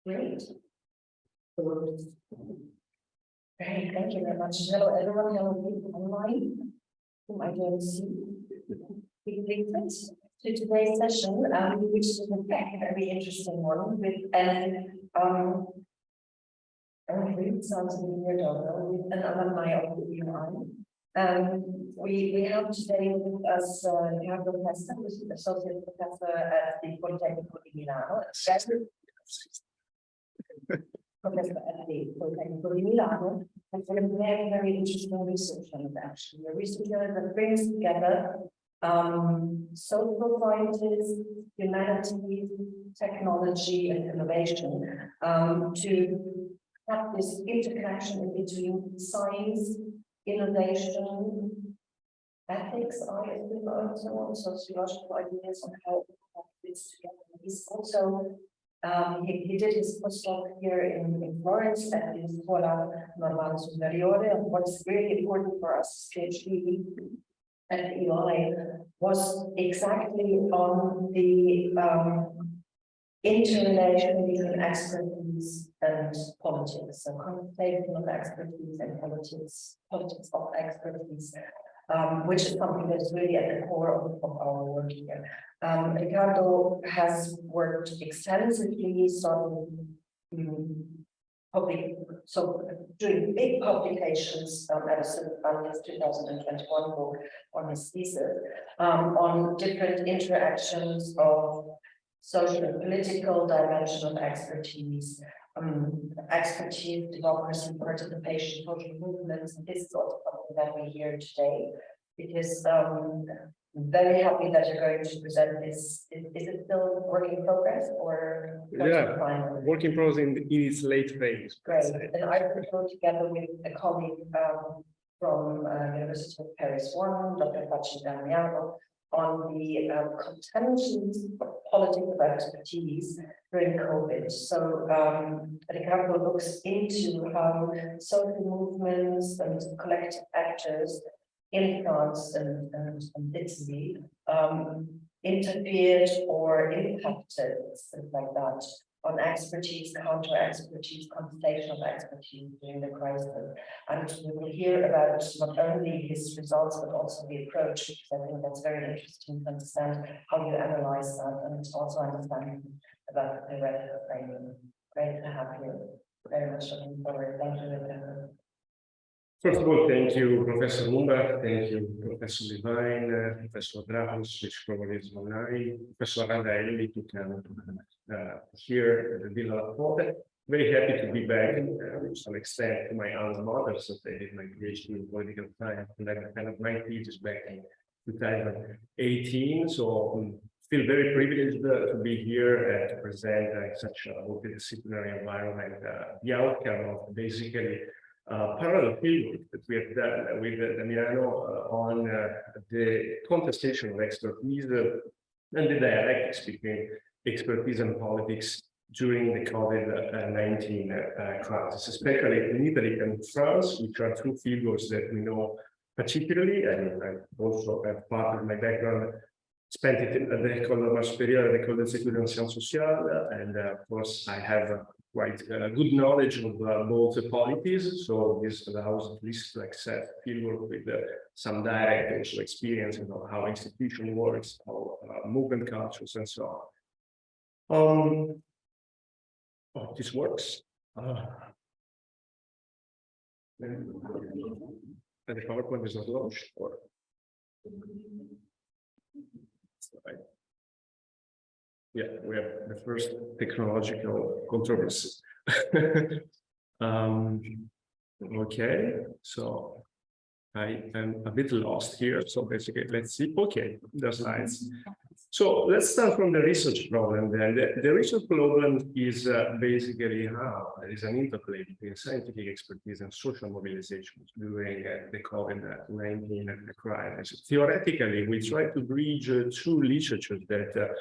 Great. Great, thank you very much. Hello, everyone. Hello, people online whom I don't see. To today's session, which is in fact a very interesting one, with it sounds weird, with an alumni of the EMI. We have today with us Riccardo Chesta, who is an associate professor at the Politecnico di Milano. Professor at the Politecnico di Milano, and for a very, very interesting research on it, actually. A researcher that brings together social sciences, humanities, technology, and innovation to have this interconnection between science, innovation, ethics, I assume, and so on, sociological ideas on how it fits together. He's also he did his postdoc here in Florence at the Scuola Normale Superiore, and what's really important for us, PhD at EY, was exactly on the interrelation between expertise and politics, so conversation of expertise and politics of expertise, which is something that is really at the core of our work here. Riccardo has worked extensively, doing big publications ever since his 2021 book on his thesis on different interactions of social and political dimension of expertise, democracy, participation, social movements. And this is also something that we hear today, because very happy that you're going to present this. Is it still work in progress, or work in progress in its late phase? Great. And I will go together with a colleague from University of Paris 1, Dr. Damiano, on the contentions of politics of expertise during COVID. So Riccardo looks into how social movements and collective actors in France and Italy interfered or impacted, things like that, on expertise, counter-expertise, computational expertise during the crisis. And we will hear about not only his results, but also the approach, because I think that's very interesting to understand how you analyze that, and also understand about the theoretical framing. Great to have you. Very much looking forward. Thank you, Riccardo. First of all, thank you, Professor Mumba, thank you, Professor Levine, Professor Dragos, which probably is online, Professor Randelli, who can hear the Villa Porte. Very happy to be back to some extent to my alma mater, since I did my PhD in political science, and then kind of my thesis back in 2018. So feel very privileged to be here and to present such a multidisciplinary environment, the outcome of basically parallel fieldwork that we have done with Damiano on the contestation of expertise and the dialectics between expertise and politics during the COVID-19 crisis, especially in Italy and France, which are two fieldworks that we know particularly, and I also have part of my background spent it at the École Normale Supérieure, the École des Études en Sciences Sociales, and of course I have quite good knowledge of both polities, so this allows at least to access fieldwork with some direct also experience of how institution works, how movement cultures, and so on. Oh, this works. And the PowerPoint is not launched, or yeah, we have the first technological controversy. Okay, so I am a bit lost here. So basically, let's see. Okay, the slides. So let's start from the research problem. Then the research problem is basically how there is an interplay between scientific expertise and social mobilizations during the COVID-19 crisis. Theoretically, we try to bridge two literatures that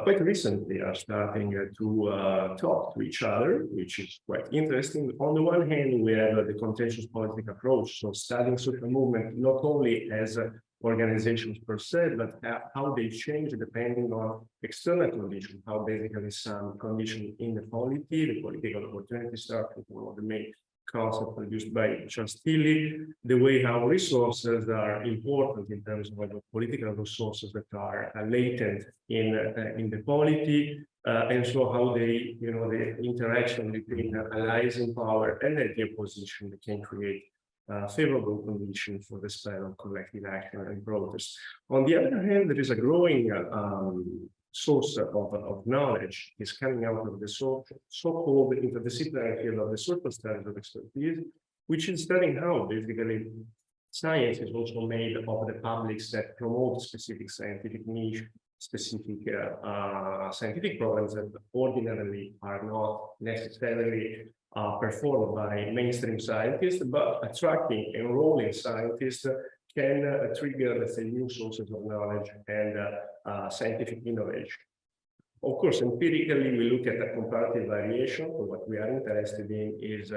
quite recently are starting to talk to each other, which is quite interesting. On the one hand, we have the contentious political approach, so studying social movement not only as organizations per se, but how they change depending on external conditions, how basically some conditions in the polity, the political opportunity starting one of the main concept produced by Chastili, the way how resources are important in terms of political resources that are latent in the polity, and so how they, the interaction between allies in power and the opposition can create favorable conditions for the spread of collective action and protest. On the other hand, there is a growing source of knowledge is coming out of the so-called interdisciplinary field of the social studies of expertise, which is studying how basically science is also made of the publics that promote specific scientific niche, specific scientific problems that ordinarily are not necessarily performed by mainstream scientists, but attracting, enrolling scientists can trigger, let's say, new sources of knowledge and scientific innovation. Of course, empirically, we look at a comparative variation. What we are interested in is,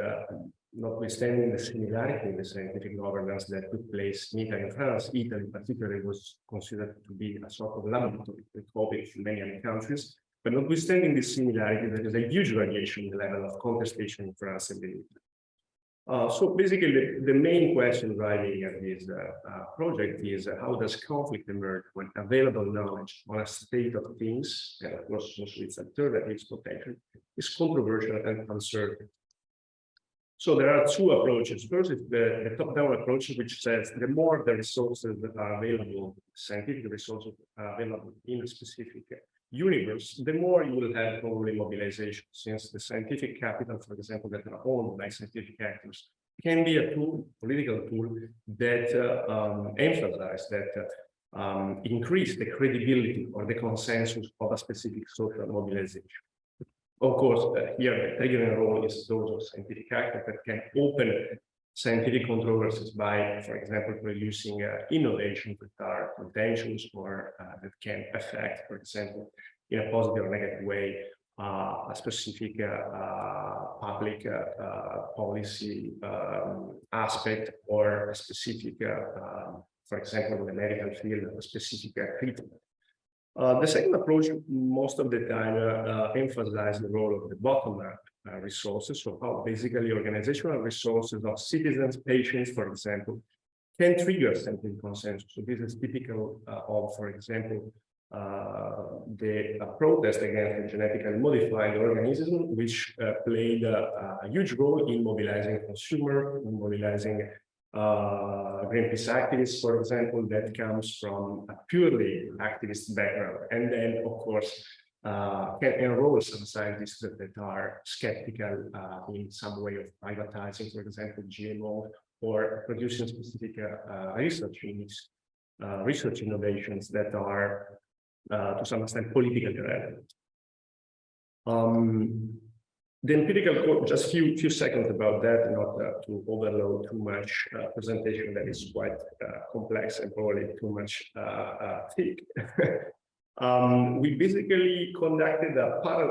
notwithstanding the similarity in the scientific governance that took place in Italy and France. Italy, particularly, was considered to be a sort of laboratory with COVID in many other countries. But notwithstanding this similarity, there is a huge variation in the level of contestation in France and in Italy. So basically, the main question driving this project is how does conflict emerge when available knowledge on a state of things, and of course also its alternatives potential, is controversial and uncertain. So there are two approaches. First is the top-down approach, which says the more the resources that are available, scientific resources are available in a specific universe, the more you will have probably mobilization, since the scientific capital, for example, that are owned by scientific actors, can be a tool, political tool, that emphasize, that increase the credibility or the consensus of a specific social mobilization. Of course, here the triggering role is those of scientific actors that can open scientific controversies by, for example, producing innovations that are contentious or that can affect, for example, in a positive or negative way, a specific public policy aspect, or a specific, for example, in the medical field, a specific treatment. The second approach, most of the time, emphasizes the role of the bottom-up resources, so how basically organizational resources of citizens, patients, for example, can trigger scientific consensus. So this is typical of, for example, the protest against the genetically modified organism, which played a huge role in mobilizing consumers, in mobilizing Greenpeace activists, for example, that comes from a purely activist background, and then, of course, can enroll some scientists that are skeptical in some way of privatizing, for example, GMO, or producing specific research innovations that are, to some extent, politically relevant. The empirical, just few seconds about that, not to overload too much presentation that is quite complex and probably too much thick. We basically conducted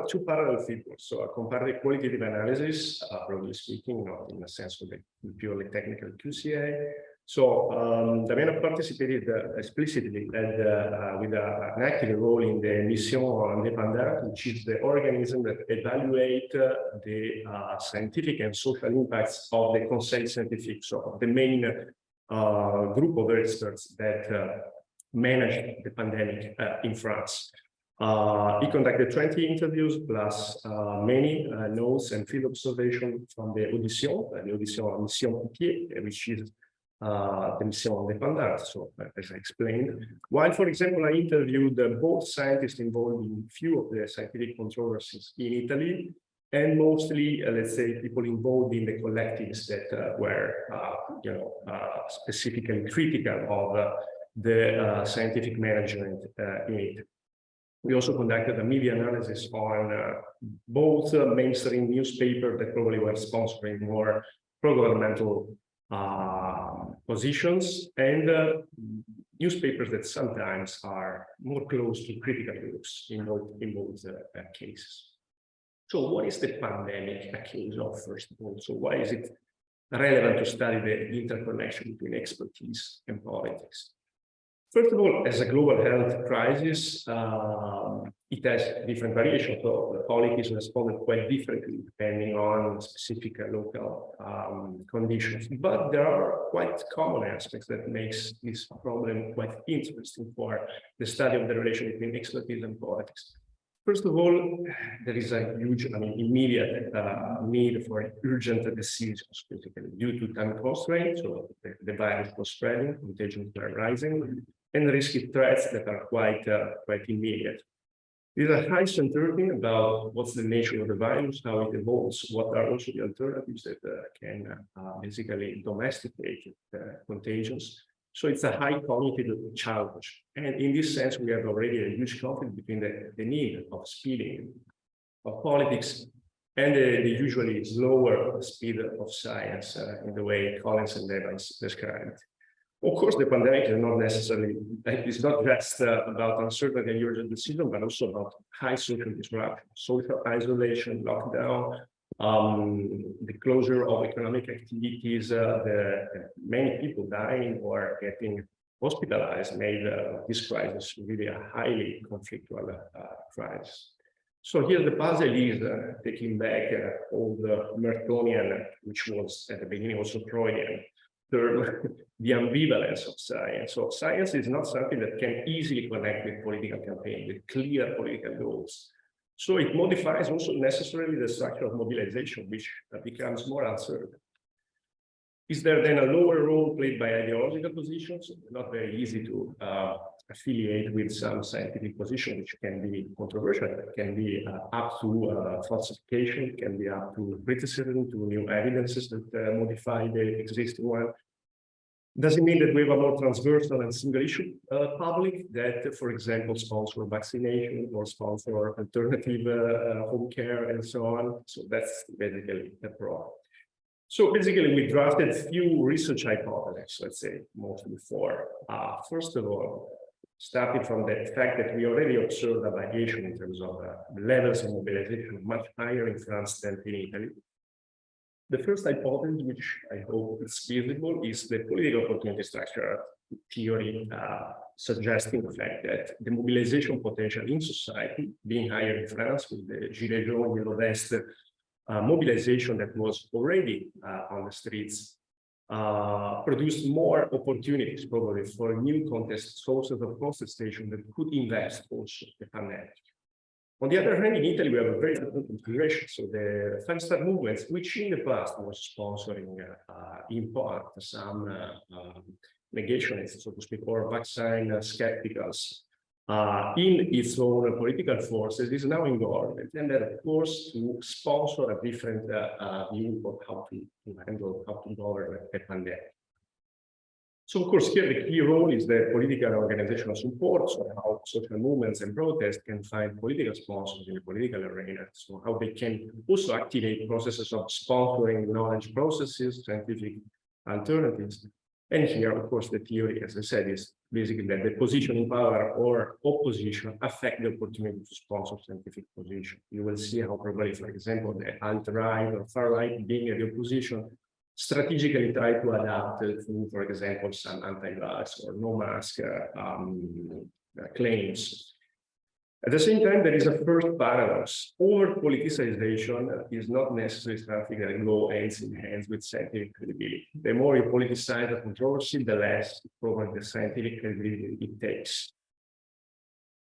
two parallel figures, so a comparative qualitative analysis, broadly speaking, not in the sense of the purely technical QCA. So Damiano participated explicitly and with an active role in the Mission Indépendante, which is the organism that evaluate the scientific and social impacts of the Conseil Scientifique, so the main group of experts that managed the pandemic in France. He conducted 20 interviews plus many notes and field observation from the Mission Pied, which is the Mission Indépendante, so as I explained. While, for example, I interviewed both scientists involved in few of the scientific controversies in Italy, and mostly, let's say, people involved in the collectives that were, specifically critical of the scientific management in Italy. We also conducted a media analysis on both mainstream newspapers that probably were sponsoring more pro-governmental positions, and newspapers that sometimes are more close to critical groups in both cases. So what is the pandemic a case of, first of all? So why is it relevant to study the interconnection between expertise and politics? First of all, as a global health crisis, it has different variations. So the politics responded quite differently depending on specific local conditions. But there are quite common aspects that makes this problem quite interesting for the study of the relation between expertise and politics. First of all, there is a huge, immediate need for urgent decisions, basically, due to time constraints. So the virus was spreading, contagions were rising, and risky threats that are quite immediate. There's a high certainty about what's the nature of the virus, how it evolves, what are also the alternatives that can basically domesticate contagions. So it's a high cognitive challenge. And in this sense, we have already a huge conflict between the need of speeding of politics and the usually slower speed of science in the way Collins and Evans described. Of course, the pandemic is not necessarily, it's not just about uncertainty and urgent decision, but also about high social disruption, social isolation, lockdown, the closure of economic activities, the many people dying or getting hospitalized made this crisis really a highly conflictual crisis. So here the puzzle is taking back all the Mertonian, which was at the beginning also Freudian, term, the ambivalence of science. So science is not something that can easily connect with political campaign, with clear political goals. So it modifies also necessarily the structure of mobilization, which becomes more uncertain. Is there then a lower role played by ideological positions? Not very easy to affiliate with some scientific position, which can be controversial, it can be up to falsification, can be up to criticism, to new evidences that modify the existing one. Does it mean that we have a more transversal and single issue public that, for example, sponsor vaccination or sponsor alternative home care and so on? So that's basically the problem. So basically, we drafted a few research hypotheses, let's say, mostly four. First of all, starting from the fact that we already observed a variation in terms of levels of mobilization much higher in France than in Italy. The first hypothesis, which I hope is feasible, is the political opportunity structure theory, suggesting the fact that the mobilization potential in society, being higher in France with the Gilets jaunes, Yellow Vest mobilization that was already on the streets, produced more opportunities probably for new sources of contestation that could invest also the pandemic. On the other hand, in Italy, we have a very different configuration. So the Five-Star movements, which in the past was sponsoring in part some negationists, so to speak, or vaccine skepticals in its own political forces, is now in government, and that, of course, to sponsor a different view of how to handle, how to govern a pandemic. So, of course, here the key role is the political and organizational support, so how social movements and protests can find political sponsors in the political arena, so how they can also activate processes of sponsoring knowledge processes, scientific alternatives. And here, of course, the theory, as I said, is basically that the position in power or opposition affect the opportunity to sponsor scientific position. You will see how probably, for example, the alt-right or far-right being at the opposition strategically try to adapt to, for example, some anti-vax or no-mask claims. At the same time, there is a first paradox. Over-politicization is not necessarily something that goes hands in hands with scientific credibility. The more you politicize a controversy, the less probably the scientific credibility it takes.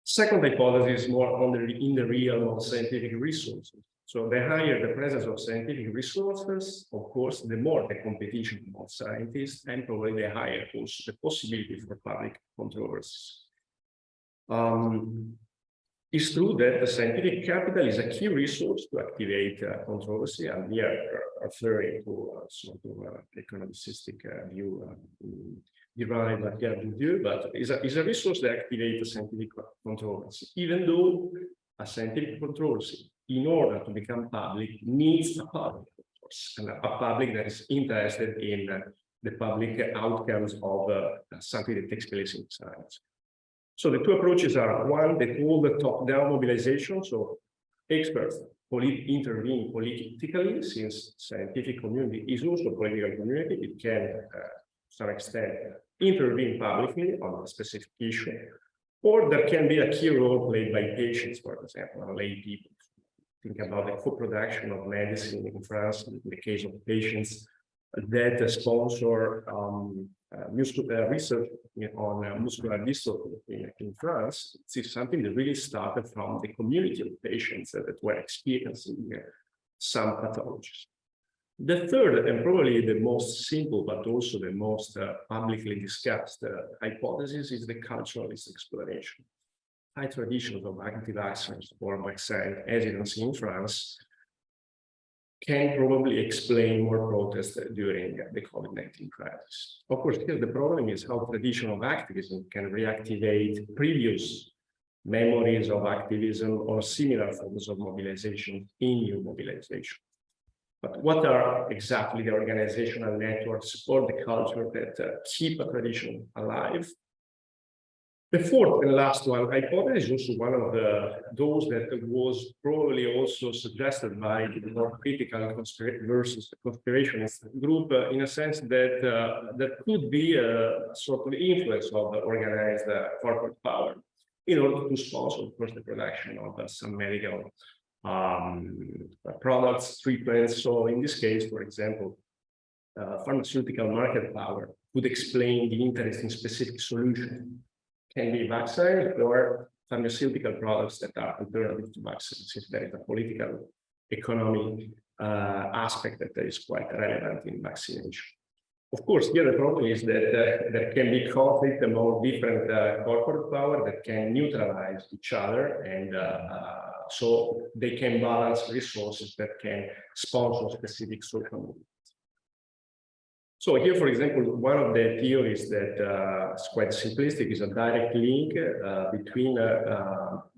Second hypothesis is more in the realm of scientific resources. So the higher the presence of scientific resources, of course, the more the competition among scientists, and probably the higher also the possibility for public controversies. It's true that the scientific capital is a key resource to activate controversy, and we are referring to sort of economicistic view derived by Pierre Bourdieu, but is a resource that activates scientific controversy, even though a scientific controversy, in order to become public, needs a public, of course, and a public that is interested in the public outcomes of something that takes place in science. So the two approaches are, one, they call the top-down mobilization. So experts intervene politically, since scientific community is also a political community. It can some extent, intervene publicly on a specific issue, or there can be a key role played by patients, for example, or lay people. Think about the co-production of medicine in France, in the case of patients that sponsor research on muscular dystrophy in France. This is something that really started from the community of patients that were experiencing some pathologies. The third, and probably the most simple, but also the most publicly discussed hypothesis, is the culturalist explanation. High traditions of anti-vaxxers or vaccine hesitancy in France can probably explain more protests during the COVID-19 crisis. Of course, here the problem is how traditional activism can reactivate previous memories of activism or similar forms of mobilization in new mobilization. But what are exactly the organizational networks or the culture that keep a tradition alive? The fourth and last one, hypothesis, is also one of those that was probably also suggested by the more critical versus conspirationist group, in a sense that there could be a sort of influence of the organized corporate power in order to sponsor, of course, the production of some medical products, treatments. So in this case, for example, pharmaceutical market power would explain the interest in specific solutions. Can be vaccines or pharmaceutical products that are alternative to vaccines, since there is a political, economic aspect that is quite relevant in vaccination. Of course, here the problem is that there can be conflict among different corporate power that can neutralize each other, and so they can balance resources that can sponsor specific social movements. So here, for example, one of the theories that is quite simplistic is a direct link between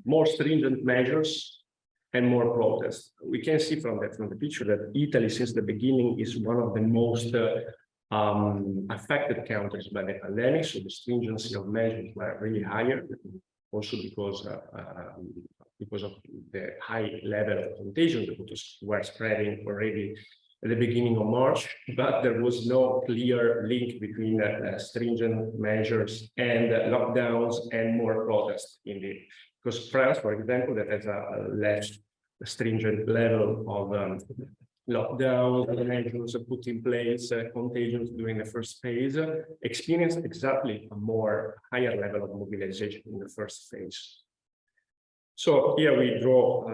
more stringent measures and more protests. We can see from the picture that Italy, since the beginning, is one of the most affected countries by the pandemic. So the stringency of measures were really higher, also because of the high level of contagion that were spreading already at the beginning of March, but there was no clear link between stringent measures and lockdowns and more protests indeed. Because France, for example, that has a less stringent level of lockdown measures put in place, contagions during the first phase, experienced exactly a more higher level of mobilization in the first phase. So here we drew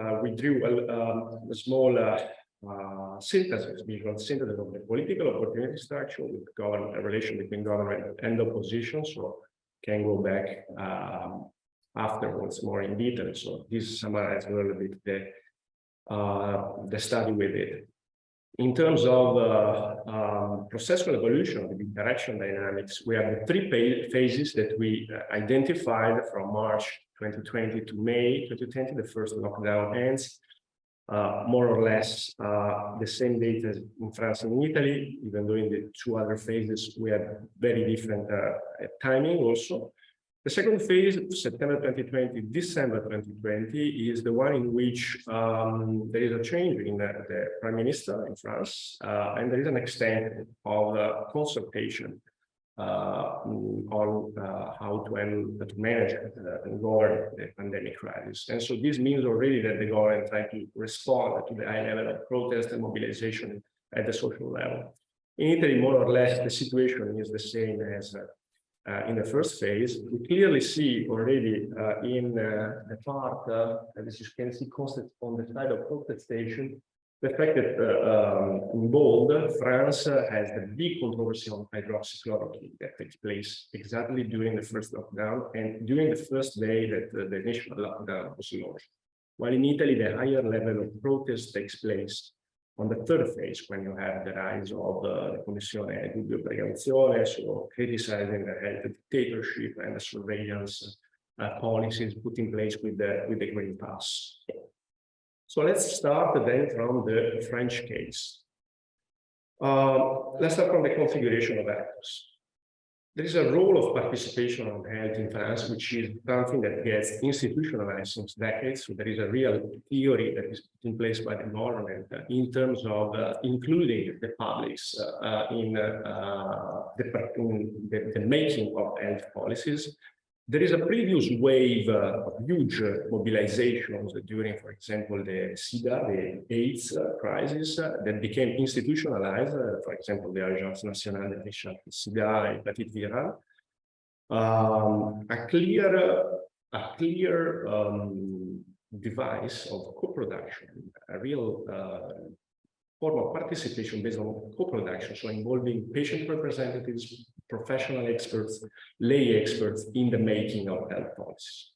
a small visual synthesis of the political opportunity structure with a relation between government and opposition. So can go back afterwards more in detail. So this summarizes a little bit the study we did. In terms of processual evolution of the interaction dynamics, we have the three phases that we identified from March 2020 to May 2020. The first lockdown ends. More or less the same date as in France and in Italy, even though in the two other phases we have very different timing also. The second phase, September 2020, December 2020, is the one in which there is a change in the Prime Minister in France, and there is an extent of consultation on how to manage and govern the pandemic crisis. And so this means already that the government tried to respond to the high level of protest and mobilization at the social level. In Italy, more or less, the situation is the same as in the first phase. We clearly see already in the part, as you can see, on the side of protestation, the fact that in bold, France has the big controversy on hydroxychloroquine that takes place exactly during the first lockdown and during the first day that the initial lockdown was launched. While in Italy, the higher level of protest takes place on the third phase, when you have the rise of the Commissione di Precauzione, so criticizing the health dictatorship and the surveillance policies put in place with the Green Pass. So let's start then from the French case. Let's start from the configuration of actors. There is a role of participation on health in France, which is something that gets institutionalized since decades. So there is a real theory that is put in place by the government in terms of including the publics in the making of health policies. There is a previous wave of huge mobilizations during, for example, the SIDA, the AIDS crisis that became institutionalized, for example, the Agence Nationale de Recherche SIDA, hepatitis virale. A clear device of co-production, a real form of participation based on co-production, so involving patient representatives, professional experts, lay experts in the making of health policies.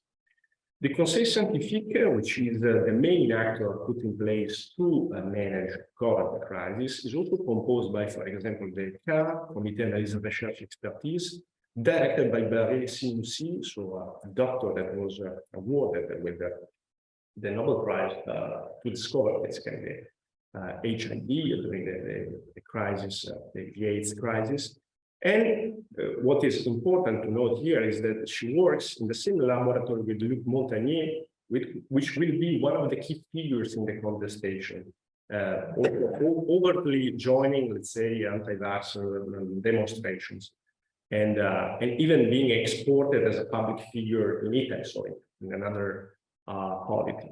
The Conseil Scientifique, which is the main actor put in place to manage COVID crisis, is also composed by, for example, the CAR, Comité Analyse Recherche Expertise, directed by Barré Sinoussi, so a doctor that was awarded with the Nobel Prize to discover basically HIV during the crisis, the AIDS crisis. And what is important to note here is that she works in the same laboratory with Luc Montagnier, which will be one of the key figures in the contestation, overtly joining, let's say, anti-vaxxer demonstrations, and even being exported as a public figure in Italy, so in another polity.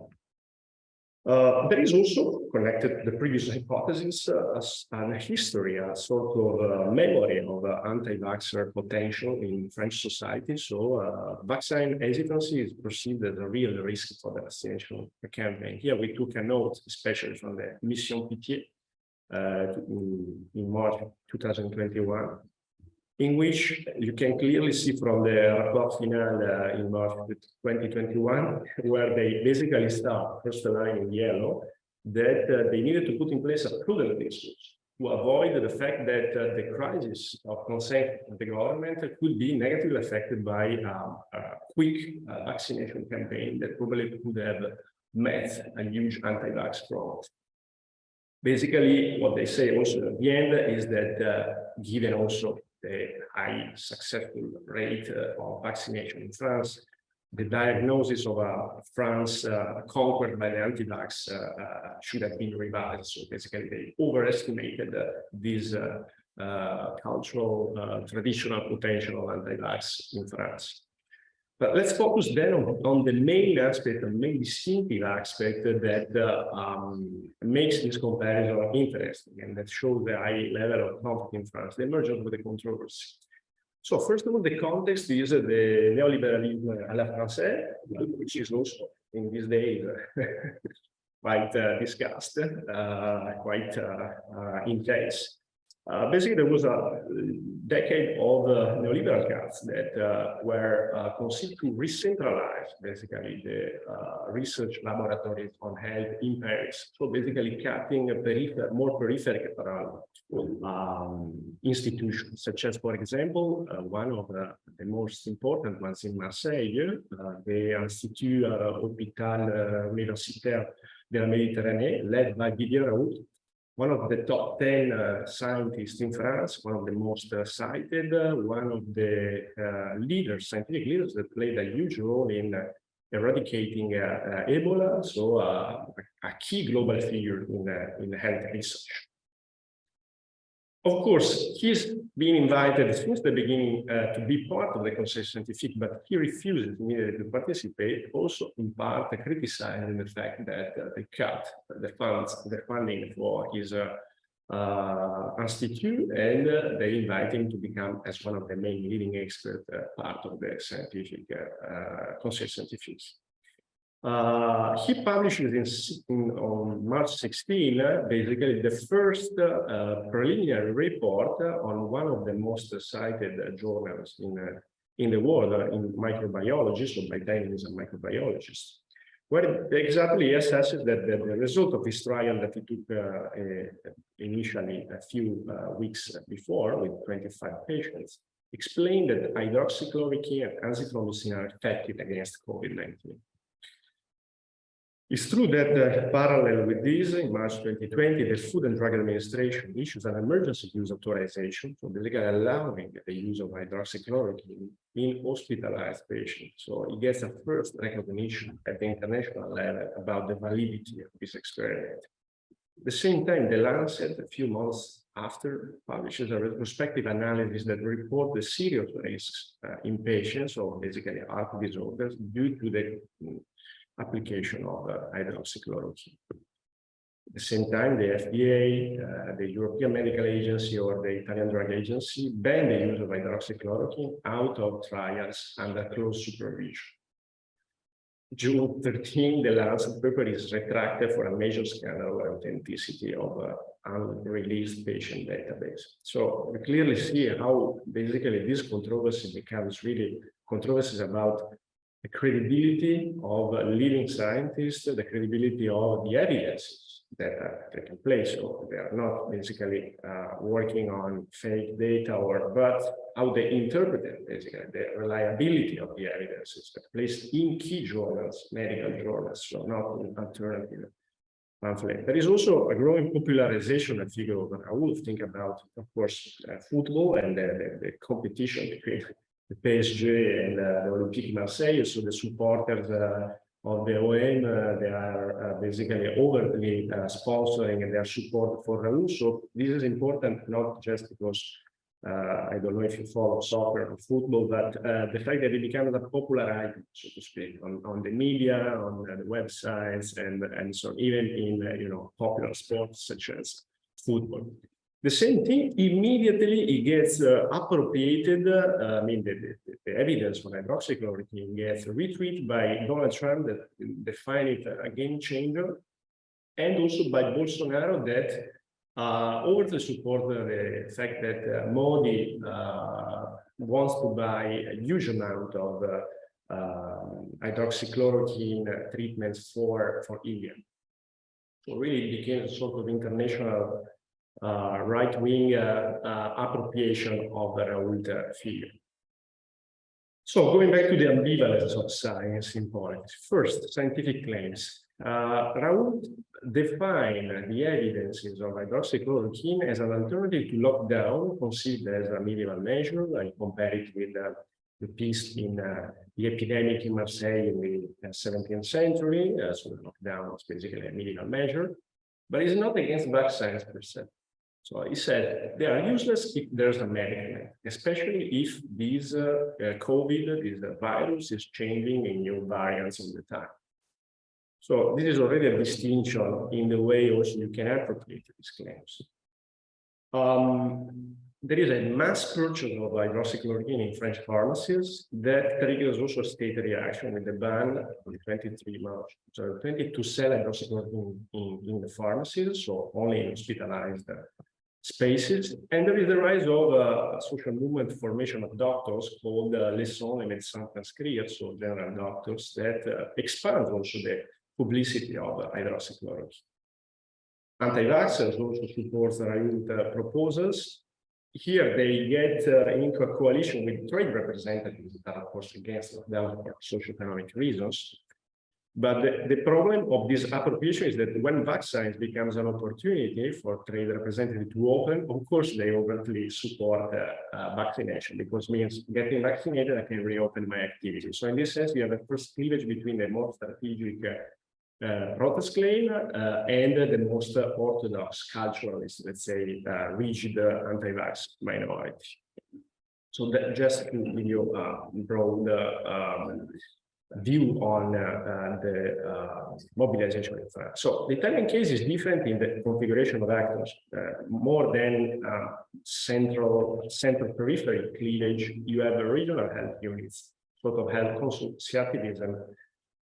There is also connected to the previous hypothesis a history, a sort of memory of anti-vaxxer potential in French society. So vaccine hesitancy is perceived as a real risk for the vaccination campaign. Here we took a note, especially from the Mission Pitié in March 2021, in which you can clearly see from the rapport final in March 2021, where they basically start, first line in yellow, that they needed to put in place a prudent discourse to avoid the fact that the crisis of consent of the government could be negatively affected by a quick vaccination campaign that probably could have met a huge anti-vax front. Basically, what they say also at the end is that given also the high successful rate of vaccination in France, the diagnosis of France conquered by the anti-vax should have been revised. So basically, they overestimated this cultural, traditional potential of anti-vax in France. But let's focus then on the main aspect, the main distinctive aspect that makes this comparison interesting and that shows the high level of conflict in France, the emergence of the controversy. So first of all, the context is the neoliberalism à la française, which is also in these days quite discussed, quite intense. Basically, there was a decade of neoliberal cuts that were conceived to re-centralize basically the research laboratories on health in Paris. So basically cutting more peripheral institutions, such as, for example, one of the most important ones in Marseille, the Institut Hôpital Universitaire de la Méditerranée, led by Didier Raoult, one of the top 10 scientists in France, one of the most cited, one of the scientific leaders that played a huge role in eradicating Ebola, so a key global figure in health research. Of course, he's been invited since the beginning to be part of the Conseil Scientifique, but he refuses immediately to participate, also in part criticizing the fact that they cut the funding for his institute, and they invite him to become as one of the main leading expert part of the scientific Conseil Scientifique. He publishes on March 16, basically the first preliminary report on one of the most cited journals in the world in microbiology, so by then he's a microbiologist, where exactly he assesses that the result of his trial that he took initially a few weeks before with 25 patients explained that hydroxychloroquine and azithromycin are effective against COVID-19. It's true that parallel with this, in March 2020, the Food and Drug Administration issues an emergency use authorization, so basically allowing the use of hydroxychloroquine in hospitalized patients. So it gets a first recognition at the international level about the validity of this experiment. At the same time, the Lancet, a few months after, publishes a retrospective analysis that reports the serious risks in patients, or basically heart disorders, due to the application of hydroxychloroquine. At the same time, the FDA, the European Medical Agency, or the Italian Drug Agency banned the use of hydroxychloroquine out of trials under close supervision. June 13, the Lancet paper is retracted for a major scandal of authenticity of unreleased patient database. So we clearly see how basically this controversy becomes really controversies about the credibility of leading scientists, the credibility of the evidences that are taking place. So they are not basically working on fake data, but how they interpret it, basically the reliability of the evidences that placed in key journals, medical journals, so not in alternative pamphlet. There is also a growing popularization of figure of Raoul. Think about, of course, football and the competition between the PSG and the Olympique Marseille. So the supporters of the OM, they are basically overtly sponsoring their support for Raoul. So this is important, not just because I don't know if you follow soccer or football, but the fact that it becomes a popular item, so to speak, on the media, on the websites, and so even in popular sports such as football. The same thing, immediately it gets appropriated. I mean, the evidence for hydroxychloroquine gets retweeted by Donald Trump, that define it a game changer, and also by Bolsonaro, that overtly support the fact that Modi wants to buy a huge amount of hydroxychloroquine treatments for India. So really it became a sort of international right-wing appropriation of the Raoult figure. So going back to the ambivalence of science in politics. First, scientific claims. Raoult defined the evidences of hydroxychloroquine as an alternative to lockdown, conceived as a medieval measure, and compare it with the peace in the epidemic in Marseille in the 17th century. So the lockdown was basically a medieval measure, but it's not against vaccines per se. So he said they are useless if there's a medical link, especially if this COVID, this virus, is changing in new variants all the time. So this is already a distinction in the way also you can appropriate these claims. There is a mass purchase of hydroxychloroquine in French pharmacies that triggers also a state reaction with the ban on 23 March. So 20 to sell hydroxychloroquine in the pharmacies, so only in hospitalized spaces. And there is the rise of a social movement formation of doctors called Leçons et Médecins Prescrits, so general doctors, that expands also the publicity of hydroxychloroquine. Anti-vaxxers also support Raoult proposals. Here they get into a coalition with trade representatives that are, of course, against lockdown for socioeconomic reasons. But the problem of this appropriation is that when vaccines becomes an opportunity for trade representatives to open, of course, they overtly support vaccination, because it means getting vaccinated, I can reopen my activity. So in this sense, you have a first cleavage between the more strategic protest claim and the most orthodox culturalist, let's say, rigid anti-vax minority. So that just to give you a broad view on the mobilization in France. So the Italian case is different in the configuration of actors. More than central periphery cleavage, you have regional health units, sort of health consortiatism,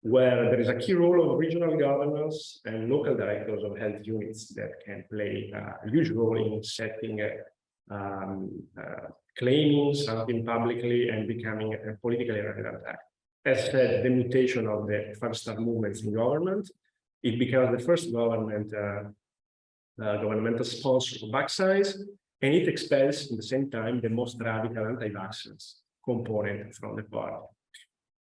where there is a key role of regional governors and local directors of health units that can play a huge role in setting, claiming something publicly and becoming a politically relevant act. As said, the mutation of the five-star movements in government, it becomes the first governmental sponsor of vaccines, and it expels at the same time the most radical anti-vaccines component from the party.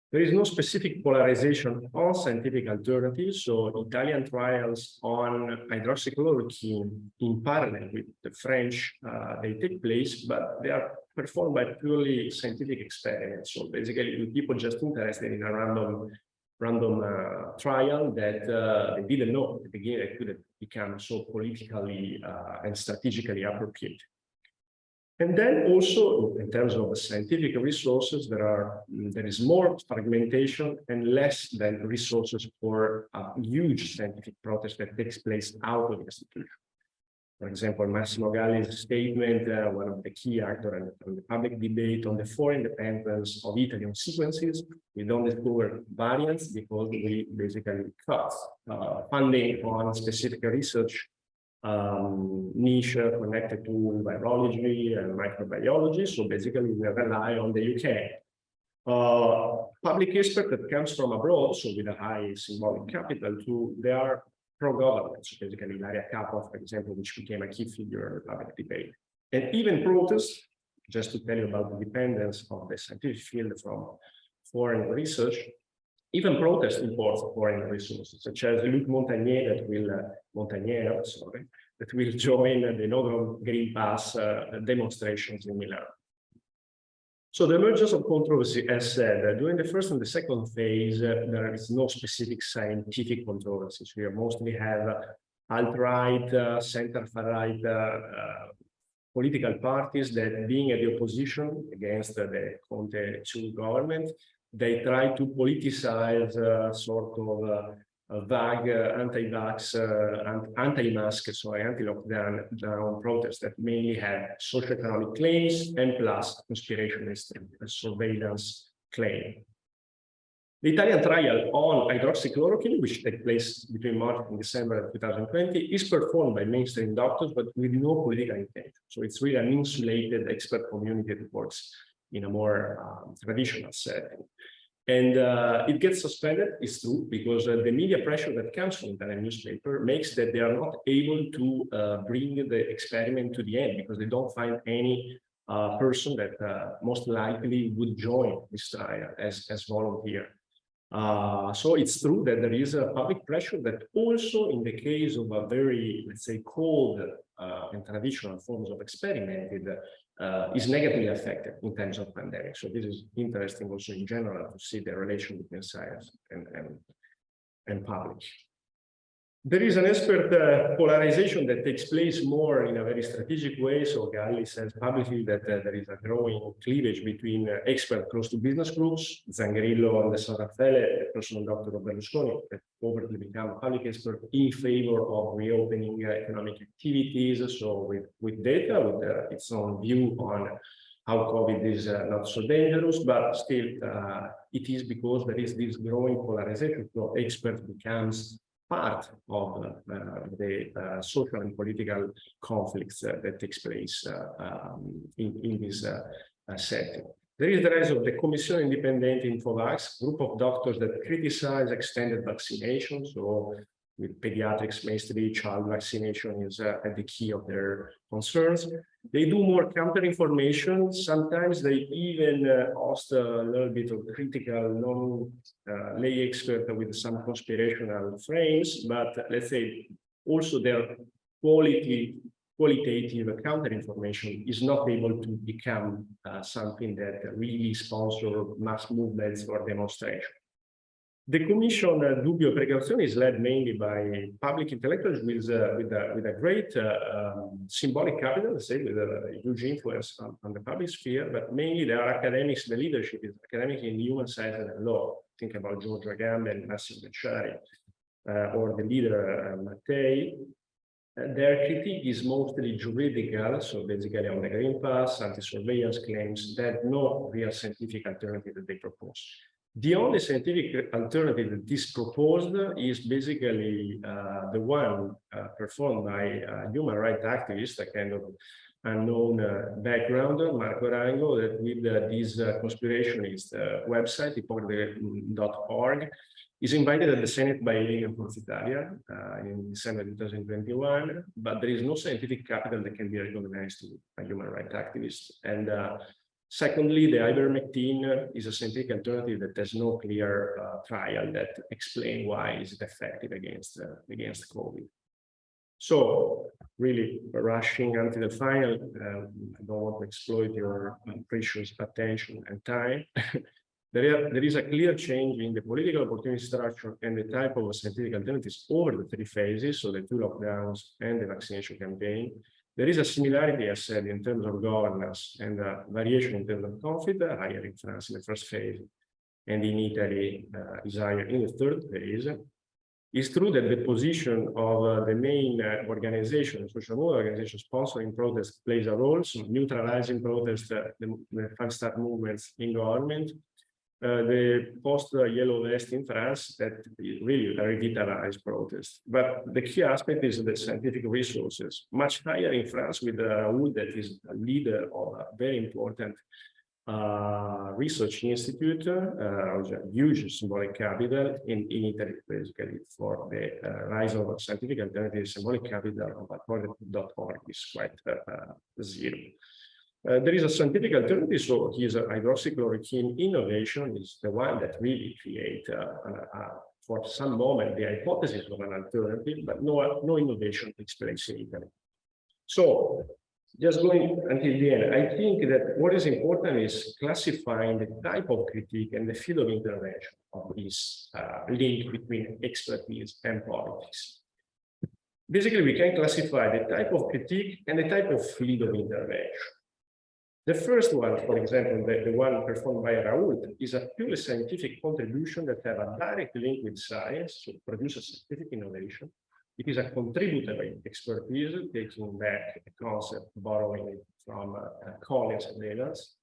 There is no specific polarization on scientific alternatives, so Italian trials on hydroxychloroquine in parallel with the French, they take place, but they are performed by purely scientific experiments. So basically, people just interested in a random trial that they didn't know at the beginning it could become so politically and strategically appropriate. And then also, in terms of scientific resources, there is more fragmentation and less than resources for a huge scientific protest that takes place out of the institution. For example, Massimo Galli's statement, one of the key actors in the public debate on the full independence of Italy on sequences. We don't discover variants because we basically cut funding on specific research niche connected to virology and microbiology. So basically, we rely on the UK. Public expert that comes from abroad, so with a high symbolic capital, they are pro-government. So basically, Ilaria Capo, for example, which became a key figure in the public debate. And even protests, just to tell you about the dependence of the scientific field from foreign research, even protest imports foreign resources, such as Luc Montagnier that will join the inaugural Green Pass demonstrations in Milan. So the emergence of controversy, as said, during the first and the second phase, there is no specific scientific controversies. We mostly have alt-right, center-far-right political parties that, being at the opposition against the Conte II government, they try to politicize sort of vague anti-vax, anti-mask, anti-lockdown protests that mainly have socio-economic claims and plus conspirationist surveillance claim. The Italian trial on hydroxychloroquine, which takes place between March and December 2020, is performed by mainstream doctors, but with no political intent. So it's really an insulated expert community that works in a more traditional setting. And it gets suspended, it's true, because the media pressure that comes from the Italian newspaper makes that they are not able to bring the experiment to the end, because they don't find any person that most likely would join this trial as volunteer. So it's true that there is a public pressure that also in the case of a very, let's say, cold and traditional forms of experimented is negatively affected in terms of pandemic. So this is interesting also in general to see the relation between science and public. There is an expert polarization that takes place more in a very strategic way. So Galli says publicly that there is a growing cleavage between experts close to business groups, Zangrillo and the San Raffaele, the personal doctor of Berlusconi, that overtly become a public expert in favor of reopening economic activities. So with data, with its own view on how COVID is not so dangerous, but still it is because there is this growing polarization. So experts becomes part of the social and political conflicts that takes place in this setting. There is the rise of the Commissione Indipendente Infovax, group of doctors that criticize extended vaccination. So with pediatrics, mainly child vaccination is at the key of their concerns. They do more counter information. Sometimes they even host a little bit of critical non-lay expert with some conspirational frames, but let's say also their qualitative counter information is not able to become something that really sponsor mass movements or demonstration. The Commission Dubbio Precauzione is led mainly by public intellectuals with a great symbolic capital, let's say, with a huge influence on the public sphere, but mainly they are academics. The leadership is academic in human sciences and law. Think about Giorgio Agamben and Massimo Becciari, or the leader Mattei. Their critique is mostly juridical, so basically on the Green Pass, anti-surveillance claims, that no real scientific alternative that they propose. The only scientific alternative that is proposed is basically the one performed by a human rights activist, a kind of unknown backgrounder, Marco Rango, that with this conspirationist website, ipocrate.org, is invited at the Senate by Lega Forza Italia in December 2021, but there is no scientific capital that can be recognized to a human rights activist. And Secondly, the ivermectin is a scientific alternative that has no clear trial that explain why is it effective against COVID. So really rushing until the final, I don't want to exploit your precious attention and time. There is a clear change in the political opportunity structure and the type of scientific alternatives over the 3 phases, so the 2 lockdowns and the vaccination campaign. There is a similarity, as said, in terms of governance and variation in terms of conflict, higher in France in the first phase, and in Italy is higher in the 3rd phase. It's true that the position of the main organization, social movement organization sponsoring protests plays a role, so neutralizing protests, the 5-star movements in government. The post-yellow vest in France that really revitalized protests. But the key aspect is the scientific resources, much higher in France with Raoult, that is a leader of a very important research institute, huge symbolic capital in Italy, basically, for the rise of scientific alternatives. Symbolic capital of .org is quite zero. There is a scientific alternative, so his hydroxychloroquine innovation is the one that really create, for some moment, the hypothesis of an alternative, but no innovation takes place in Italy. So, just going until the end, I think that what is important is classifying the type of critique and the field of intervention of this link between expertise and politics. Basically, we can classify the type of critique and the type of field of intervention. The first one, for example, the one performed by Raoult, is a purely scientific contribution that have a direct link with science, so produces scientific innovation. It is a contributory expertise, taking back a concept, borrowing it from Collins and others.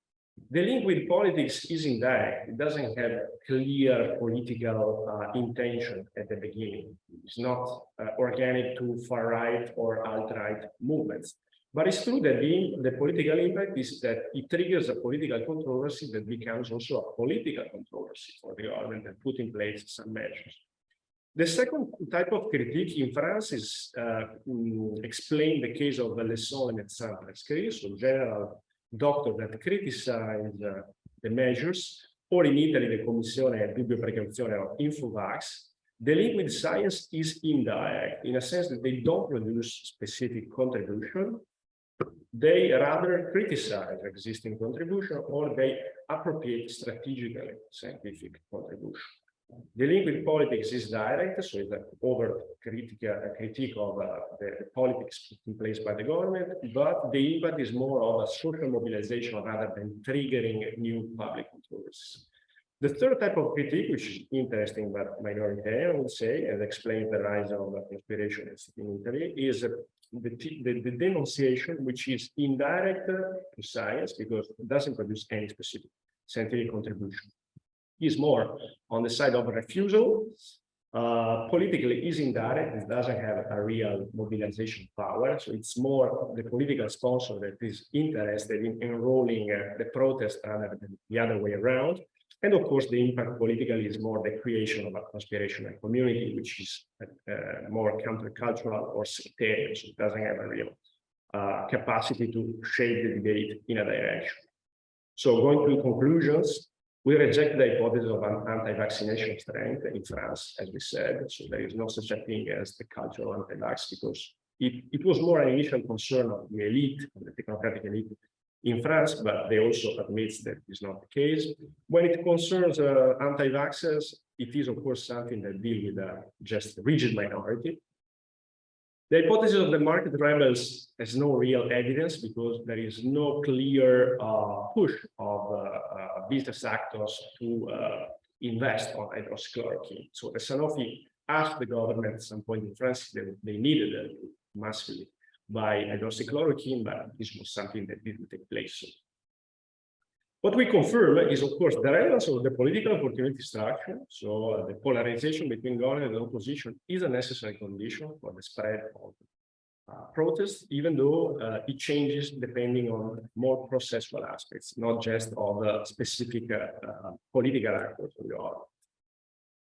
The link with politics is indirect. It doesn't have clear political intention at the beginning. It's not organic to far-right or alt-right movements. But it's true that the political impact is that it triggers a political controversy that becomes also a political controversy for the government and put in place some measures. The second type of critique in France is explain the case of Lesson and Médecins Prescrits, so general doctor that criticize the measures, or in Italy, the Commissione Dubbio Precauzione or Infovax. The link with science is indirect, in a sense that they don't produce specific contribution. They rather criticize existing contribution, or they appropriate strategically scientific contribution. The link with politics is direct, so it's an overt critique of the politics put in place by the government, but the impact is more of a social mobilization rather than triggering new public controversies. The third type of critique, which is interesting but minority, I would say, and explains the rise of conspiracionists in Italy, is the denunciation, which is indirect to science because it doesn't produce any specific scientific contribution. Is more on the side of refusal. Politically is indirect, it doesn't have a real mobilization power, so it's more the political sponsor that is interested in enrolling the protest rather than the other way around. And of course, the impact politically is more the creation of a conspirational community, which is more countercultural or sectarian, so it doesn't have a real capacity to shape the debate in a direction. So going to conclusions, we reject the hypothesis of an anti-vaccination trend in France, as we said. So there is no such a thing as the culture of anti-vax, because it was more an initial concern of the elite, of the technocratic elite in France, but they also admit that is not the case. When it concerns anti-vaxxers, it is of course something that deals with just a rigid minority. The hypothesis of the market rebels has no real evidence because there is no clear push of business actors to invest on hydroxychloroquine. So the Sanofi asked the government at some point in France that they needed it massively by hydroxychloroquine, but this was something that didn't take place. So what we confirm is, of course, the relevance of the political opportunity structure. So the polarization between government and opposition is a necessary condition for the spread of protests, even though it changes depending on more processual aspects, not just of specific political actors of the government.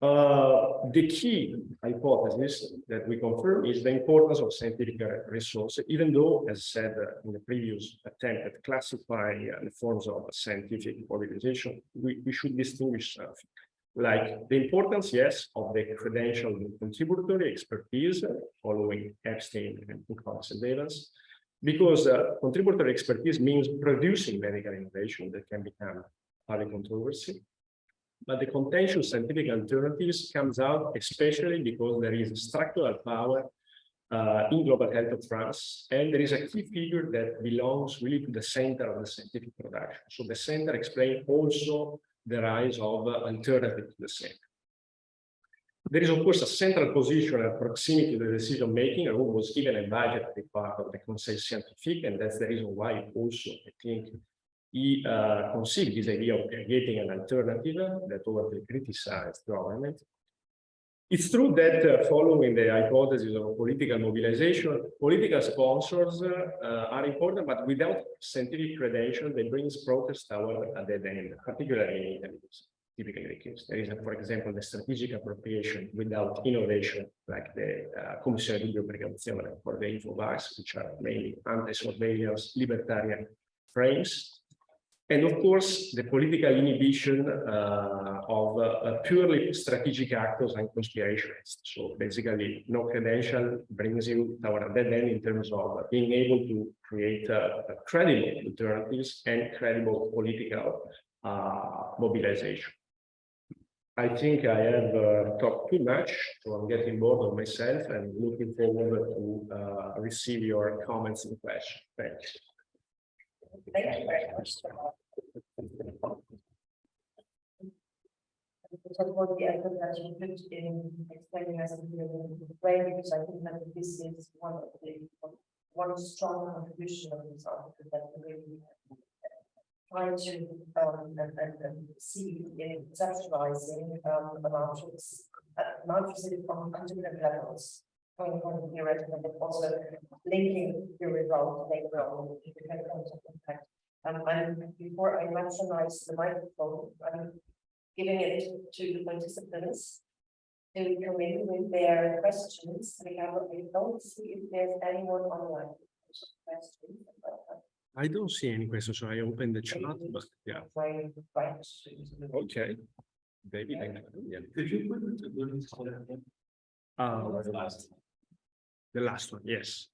The key hypothesis that we confirm is the importance of scientific resources, even though, as said in the previous attempt at classifying the forms of scientific organization, we should distinguish something. Like the importance, yes, of the credential and contributory expertise following Epstein and surveillance, because contributory expertise means producing medical innovation that can become public controversy. But the contentious scientific alternatives comes out especially because there is structural power in global health of France, and there is a key figure that belongs really to the center of the scientific production. So the center explains also the rise of alternative to the center. There is, of course, a central position and proximity to the decision-making, and who was given a budget to be part of the Conseil Scientifique, and that's the reason why also, I think, he conceived this idea of creating an alternative that overtly criticized government. It's true that following the hypothesis of political mobilization, political sponsors are important, but without scientific credentials, they bring protest toward a dead end, particularly in Italy. Typically the case. There is, for example, the strategic appropriation without innovation, like the Commissione di Precauzione for the Infovax, which are mainly anti-surveillance libertarian frames. And of course, the political inhibition of purely strategic actors and conspirationists. So basically, no credential brings you toward a dead end in terms of being able to create credible alternatives and credible political mobilization. I think I have talked too much, so I'm getting bored of myself and looking forward to receive your comments and questions. Thanks. Thank you very much. Talk about the effort that you put in explaining us the way, because I think that this is one strong contribution of this article that we really try to see in conceptualizing matrices from different levels, going from the theoretical, but also linking the result later on to the kind of impact. And before I nationalize the microphone, I'm giving it to the participants to come in with their questions. We don't see if there's anyone online. Questions. I don't see any questions, so I open the chat, but yeah. Right. Okay. Maybe I yeah. Could you put the last one, yes.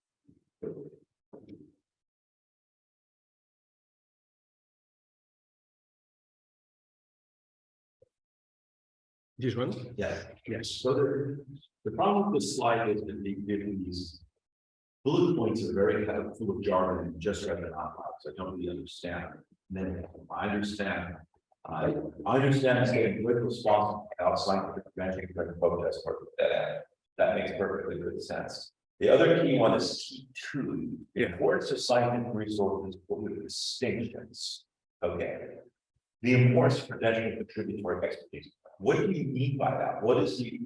This one? Yes. Yes. So the problem with the slide is that they give these bullet points are very kind of full of jargon and just read it out loud, so I don't really understand. And then I understand it's getting good response outside of the convention for the protest part of that makes perfectly good sense. The other key one is T2, the importance of scientific resources with distinctions. Okay. The importance of credential and contributory expertise. What do you mean by that? What is the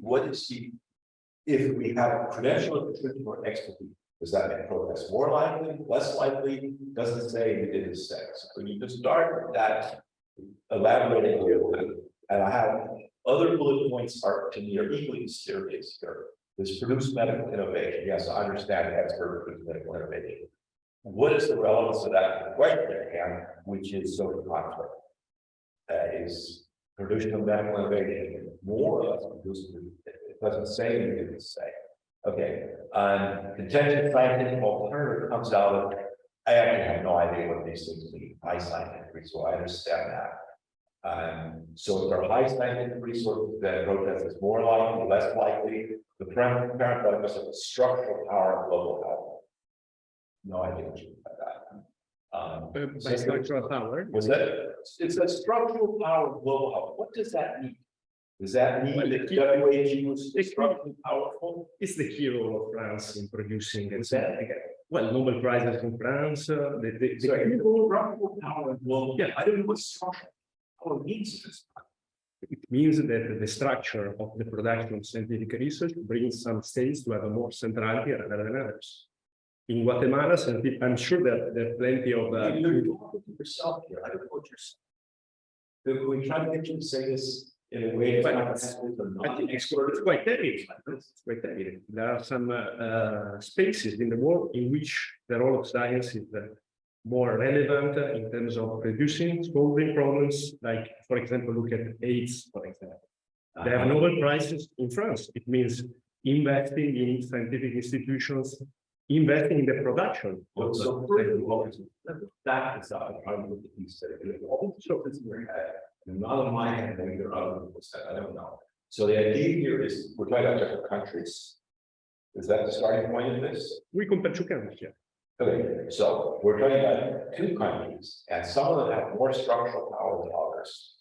if we have credential and contributory expertise, does that make protest more likely, less likely? Doesn't say, it didn't say. So you can start with that, elaborating a little bit. And I have other bullet points are to me are equally serious here. This produce medical innovation. Yes, I understand expert produce medical innovation. What is the relevance of that question at hand, which is social conflict? Is production of medical innovation more or less produced? It doesn't say, it didn't say. Okay, contention scientific alternative comes out of, I actually have no idea what these things mean, high scientific resource, I understand that. So if there are high scientific resources, then protest is more likely, less likely. The parenthetical is a structural power of global health. No idea what you mean by that. By structural power. Was that? It's a structural power of global health. What does that mean? Does that mean that WHO is structurally powerful? It's the key role of France in producing it. Well, Nobel Prizes in France. Structural power of global. Yeah, I don't know what structural power means. It means that the structure of the production of scientific research brings some states to have a more centrality rather than others. In Guatemala, I'm sure that there are plenty of. You're talking to yourself here. I don't know what you're saying. We try to get you to say this In a way, it's But not. I think it's quite evident. It's quite evident. There are some spaces in the world in which the role of science is more relevant in terms of reducing, solving problems. Like, for example, look at AIDS, for example. They have Nobel Prizes in France. It means investing in scientific institutions, investing in the production. That is how I look at these things. Also, it's in your head. Not in my head, maybe there are other people said, I don't know. So the idea here is we're talking about different countries. Is that the starting point of this? We compare two countries, yeah. Okay, so we're talking about two countries, and some of them have more structural power than others.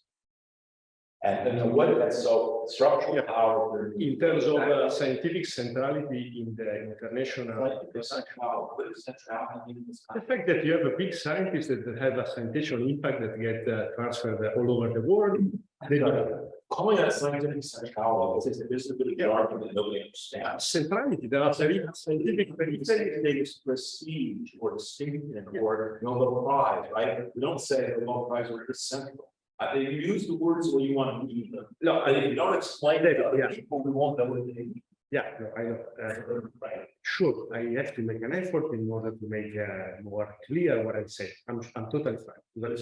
And then what that's so structural power in terms of scientific centrality in the international the fact that you have a big scientist that have a scientific impact that get transferred all over the world. Calling that scientific centrality is a bit of an argument that nobody understands. Centrality, there are scientific prestige or distinction or Nobel Prize, right? We don't say the Nobel Prize or it's central. You use the words the way you want to use them. No, if you don't explain it to other people, we won't know what they mean. Yeah, no, I know. Sure, I have to make an effort in order to make more clear what I say. I'm totally fine. But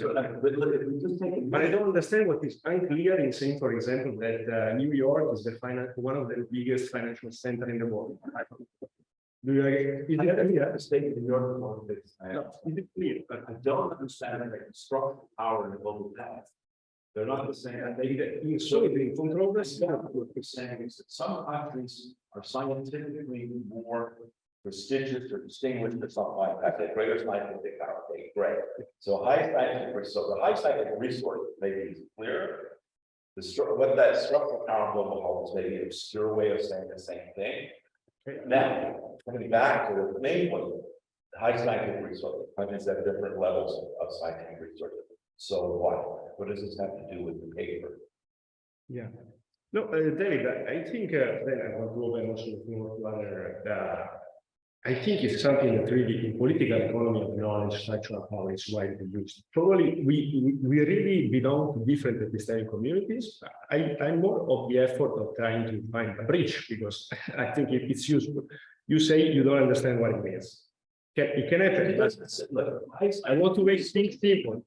I don't understand what is unclear in saying, for example, that New York is one of the biggest financial centers in the world. Do you agree? Is it clear? The state of New York is one of the biggest. No, is it clear? But I don't understand the structural power in the global path. They're not the same. And they control this. What we're saying is that some countries are scientifically more prestigious or distinguished or something like that. They greater scientific power. Okay, great. So the high scientific resource maybe is clear. What that structural power of global health is maybe an obscure way of saying the same thing. Now, coming back to the main point, the high scientific resources, countries have different levels of scientific resources. So what? What does this have to do with the paper? Yeah. No, David, I think then I want to open also to other. I think it's something that really in political economy of knowledge, structural power is widely used. Probably we really belong to different epistemic communities. I'm more of the effort of trying to find a bridge because I think it's useful. You say you don't understand what it means. It can happen. I want to make things simple.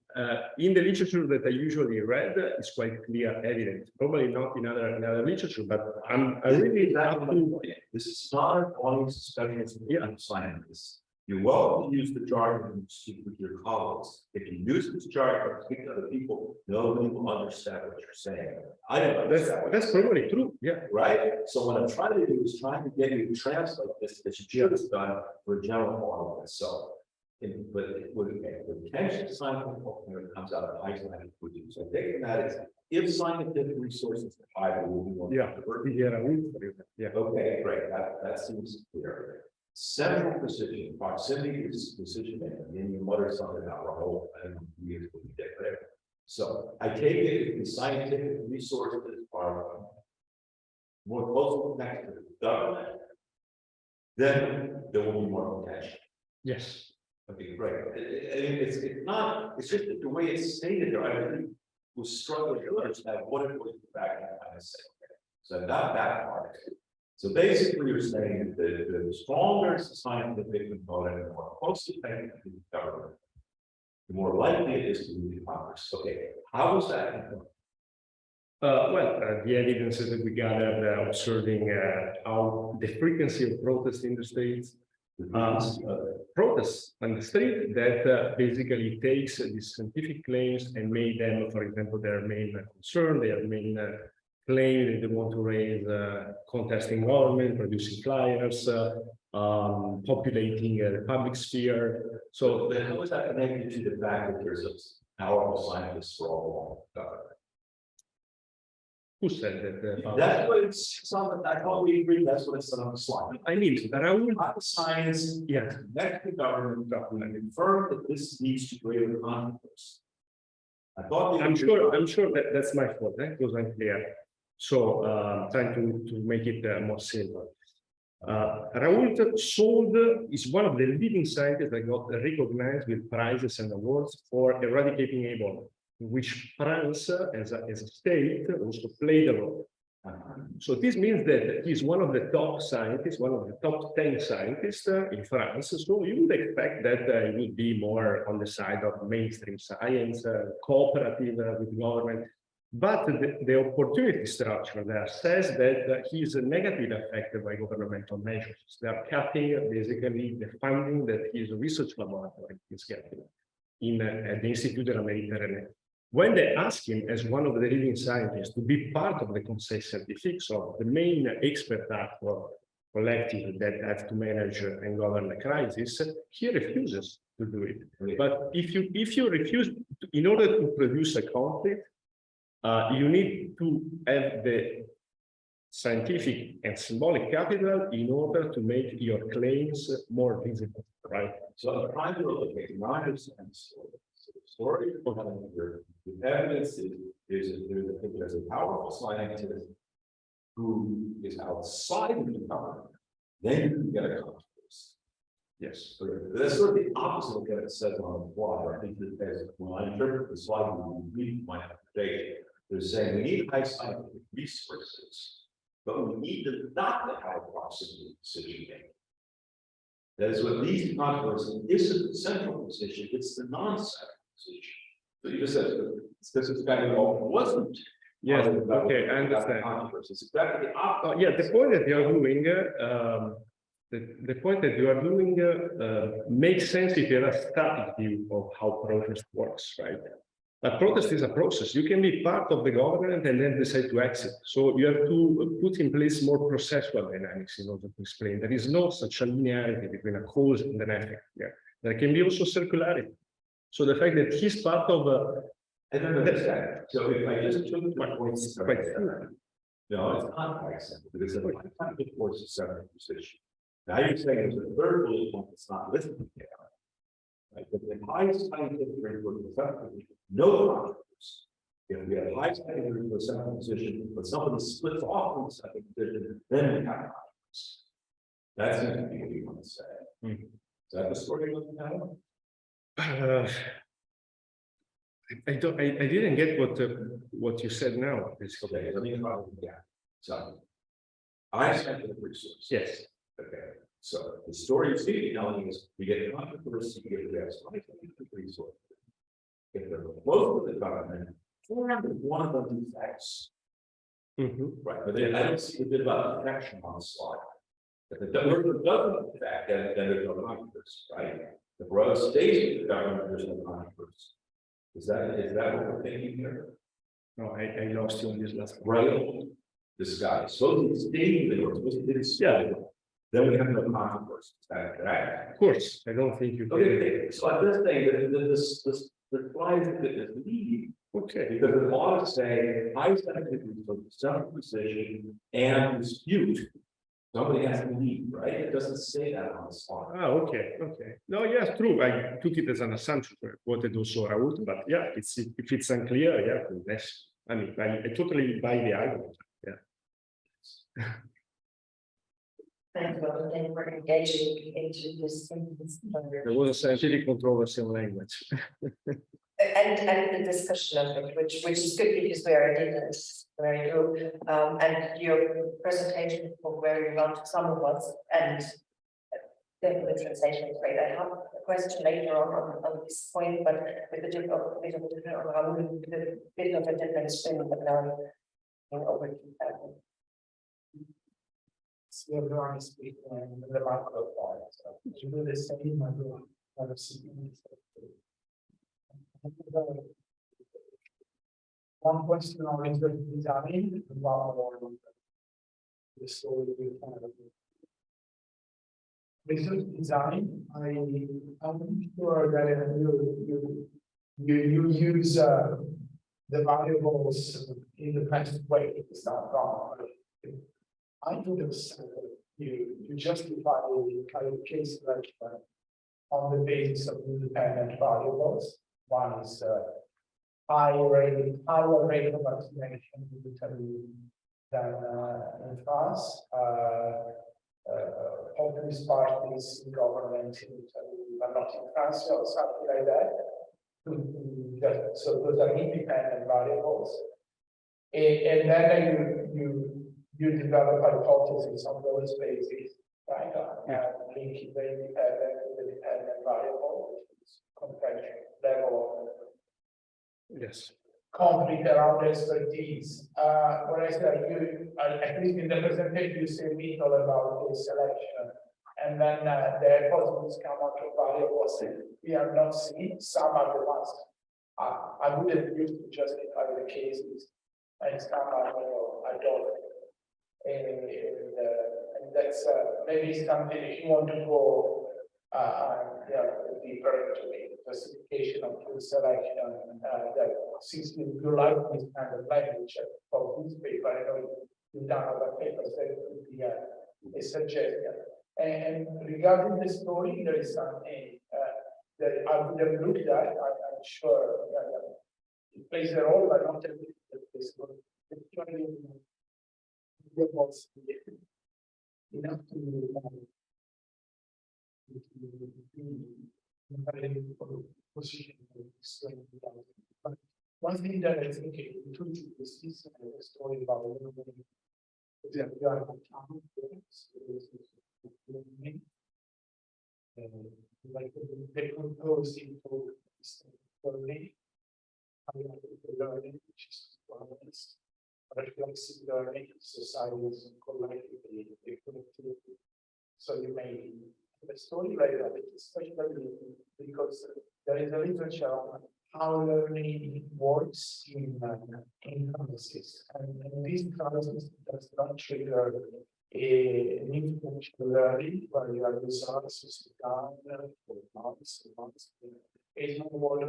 In the literature that I usually read, it's quite clear, evident. Probably not in other literature, but I really have to. This is not an audience discussion of scientists. You're welcome to use the jargon and speak with your colleagues. If you use this jargon to speak to other people, nobody will understand what you're saying. I don't understand. That's probably true. Yeah. Right. So what I'm trying to do is trying to get you to translate this that you should have done for a general audience. So, but with contentious scientific when it comes out of high scientific producers, I think that is if scientific resources are high, we will be more. Yeah. Okay, great. That seems clear. Central precision, proximity is decision making. And then you mutter something about Rahul and we get there. So I take it if the scientific resources are more closely connected to the government, then there will be more contention. Yes. Okay, great. It's not, it's just that the way it's stated there, I really was struggling to understand what it was back in the say. So not that part. So basically, you're saying that the stronger scientific component, the more closely connected to the government, the more likely it is to move to Congress. Okay, how is that? The evidence that we gathered observing how the frequency of protests in the states, protests on the street that basically takes these scientific claims and made them, for example, their main concern, their main claim that they want to raise contesting government, producing flyers, populating the public sphere. So how is that connected to the fact that there's a powerful scientist for all along the government? Who said that? That's what it's something. I thought we agreed. That's what it's on the slide. I mean, science, connect the government and confirm that this leads to greater confidence. I thought. I'm sure that that's my fault. Because I'm clear. So trying to make it more simple. Raoul Sold is one of the leading scientists that got recognized with prizes and awards for eradicating Ebola. in which France, as a state, also played a role. So this means that he's one of the top scientists, one of the top 10 scientists in France. So you would expect that he would be more on the side of mainstream science, cooperative with government. But the opportunity structure there says that he is negatively affected by governmental measures. They are cutting basically the funding that his research laboratory is getting in the Institut de la Méditerranée. When they ask him, as one of the leading scientists, to be part of the Conseil Scientifique, so the main expert actor collective that have to manage and govern the crisis, he refuses to do it. But if you refuse, in order to produce a conflict, you need to have the scientific and symbolic capital in order to make your claims more visible, right? So I'm trying to replicate my understanding the story of the evidence is there's a powerful scientist who is outside of the government, then you can get a controversy. Yes, so that's sort of the opposite of what it says on the slide. I think that as when I interpret the slide, when we read my application, they're saying we need high scientific resources, but we need to not have proximity decision making. That is what leads to controversy. Isn't the central position, it's the non-central position. So you just said this is kind of all wasn't. Yes, okay, I understand. It's exactly the opposite. Yeah, the point that you are doing, the point that you are doing makes sense if you have a static view of how protest works, right? But protest is a process. You can be part of the government and then decide to exit. So you have to put in place more processual dynamics in order to explain. There is no such a linearity between a cause and an effect. Yeah. There can be also circularity. So the fact that he's part of I don't understand. So if I just took my points, quite no, it's not quite simple because it's a force of separate position. Now you're saying there's a third bullet point that's not listed here. Right, but the highest scientific report is no controversy. If we have high scientific report second position, but somebody splits off from the second position, then we have controversy. That seems to be what you want to say. Is that the story of the matter? I didn't get what you said now. Okay, let me so I scientific resource. Yes. Okay. So the story you see telling is we get controversy if we have scientific resources. If they're close to the government, one of them is X. Right, but then I don't see the bit about protection on the slide. If it doesn't affect, then there's no controversy, right? If Roe stays with the government, there's no controversy. Is that what we're thinking here? No, I lost you on this last one. Right. This guy, supposedly staying there, supposed to stay. Then we have no controversy. Right. Of course, I don't think you can. Okay, so I'm just saying that the slide is leading. Okay. Because the law is saying, I scientific some position and dispute. Somebody has to leave, right? It doesn't say that on the slide. Ah, okay. No, yes, true. I took it as an assumption. Quoted also Raoult, but yeah, if it's unclear, yeah, yes. I mean, I totally buy the argument. Yeah. Thank you for engaging into this. There was a scientific controversy in language. And the discussion of it, which is good because we are in this very good. And your presentation for where you want some of us and the translation is great. I have a question later on this point, but with a bit of a different spin, but now over to that. So everyone is speaking in the macro part. So you do the same, I do one question on research design about the story we kind of research design. I'm sure that you use the variables in the best way. It's not wrong. I think it's you justify the case on the basis of independent variables. One is higher rate of vaccination in Italy than in France. Populist parties in government in Italy, but not in France, or something like that. So those are independent variables. And then you develop hypotheses on those bases, right? Linking the independent to the dependent variable, which is contention level of Yes. conflict around expertise. Whereas at least in the presentation, you say little about the selection. And then the hypotheses come out of variables we are not seeing. Some are the ones I wouldn't use to justify the cases, and some are I don't. And that's maybe something if you want to go deeper into the classification of the selection. That since you like this kind of language of this paper, I know you've done other papers that would be a suggestion. And regarding the story, there is something that I would have looked at. I'm sure it plays a role, but not everything that plays a role. There was enough to position. But one thing that I think is the story about like they compose into learning, which is honest, reflexive learning, societies collectively, so you may have a story like that, especially because there is a literature on how learning works in crisis, and this crisis does not trigger an information learning where you are resources down for months and months. It's not more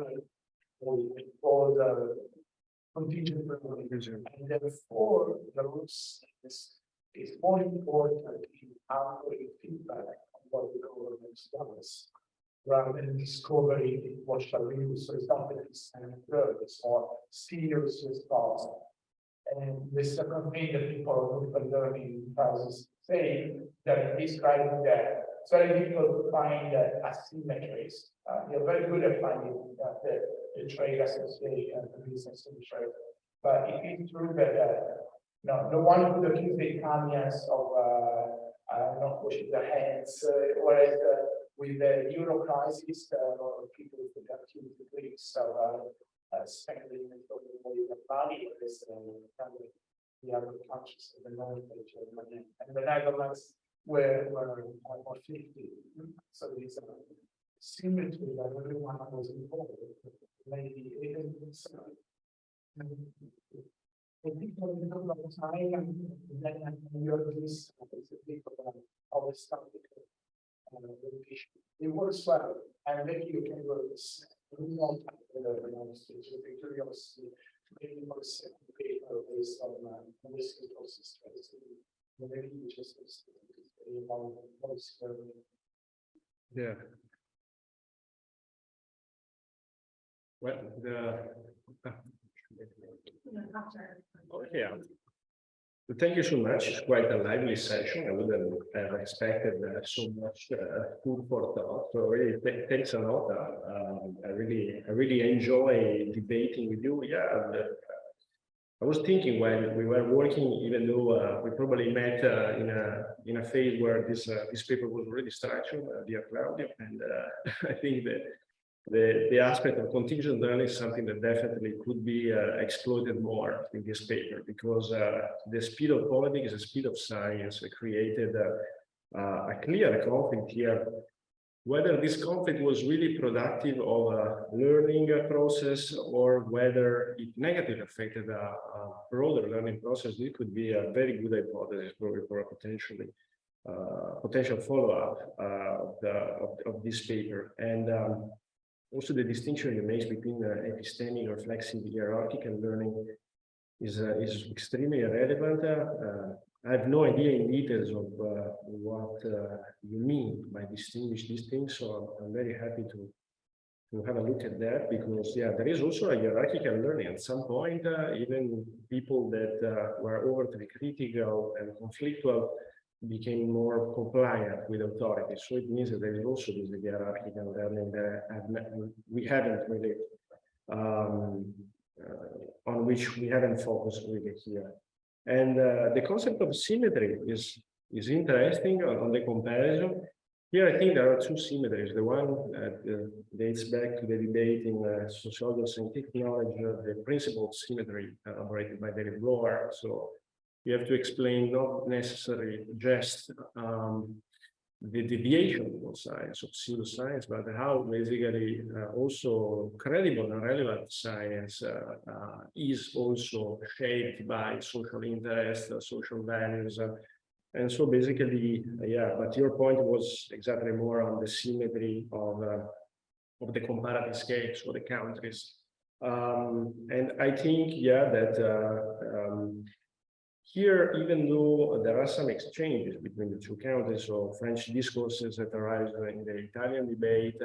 all the contingent learning, and therefore the rules is more important in outputting feedback on what the government does, rather than discovering what shall we use. So it's not that it's an it's more serious response. And the second thing that people of learning houses say that in describing that it's very difficult to find asymmetries. You're very good at finding the trade association, the business and trade. But it is true that no one could accuse the Italians of not pushing their hands, whereas with the euro crisis, people could accuse the Greeks of spending the money, whereas the other countries of the North, and the Netherlands were almost 50. So it's a symmetry that everyone was involved. Maybe it is. I think for a couple of time, and then you're this of the stuff. It works well, and maybe you can go this more time curiosity, maybe for a second paper based on this process. Maybe you just yeah. Well, yeah. Thank you so much. It's quite a lively session. I wouldn't have expected so much food for thought. So really, thanks a lot. I really enjoy debating with you. Yeah, I was thinking when we were working, even though we probably met in a phase where this paper was already structured, dear Claudio, and I think that the aspect of contingent learning is something that definitely could be exploited more in this paper, because the speed of politics, the speed of science created a clear conflict here. Whether this conflict was really productive of a learning process or whether it negatively affected a broader learning process, it could be a very good hypothesis for a potential follow-up of this paper. And also the distinction you make between epistemic or reflexive hierarchical learning is extremely relevant. I have no idea in details of what you mean by distinguish these things, so I'm very happy to have a look at that, because yeah, there is also a hierarchical learning. At some point, even people that were overtly critical and conflictual became more compliant with authority. So it means that there is also this hierarchical learning that we haven't really on which we haven't focused really here. And the concept of symmetry is interesting on the comparison. Here, I think there are two symmetries. The one dates back to the debate in sociology of scientific knowledge, the principle of symmetry elaborated by David Blower. So you have to explain not necessarily just the deviation of science, of pseudoscience, but how basically also credible and relevant science is also shaped by social interest, social values. And so basically, yeah, but your point was exactly more on the symmetry of the comparative scales for the countries. And I think, yeah, that here, even though there are some exchanges between the two countries, so French discourses that arise in the Italian debate,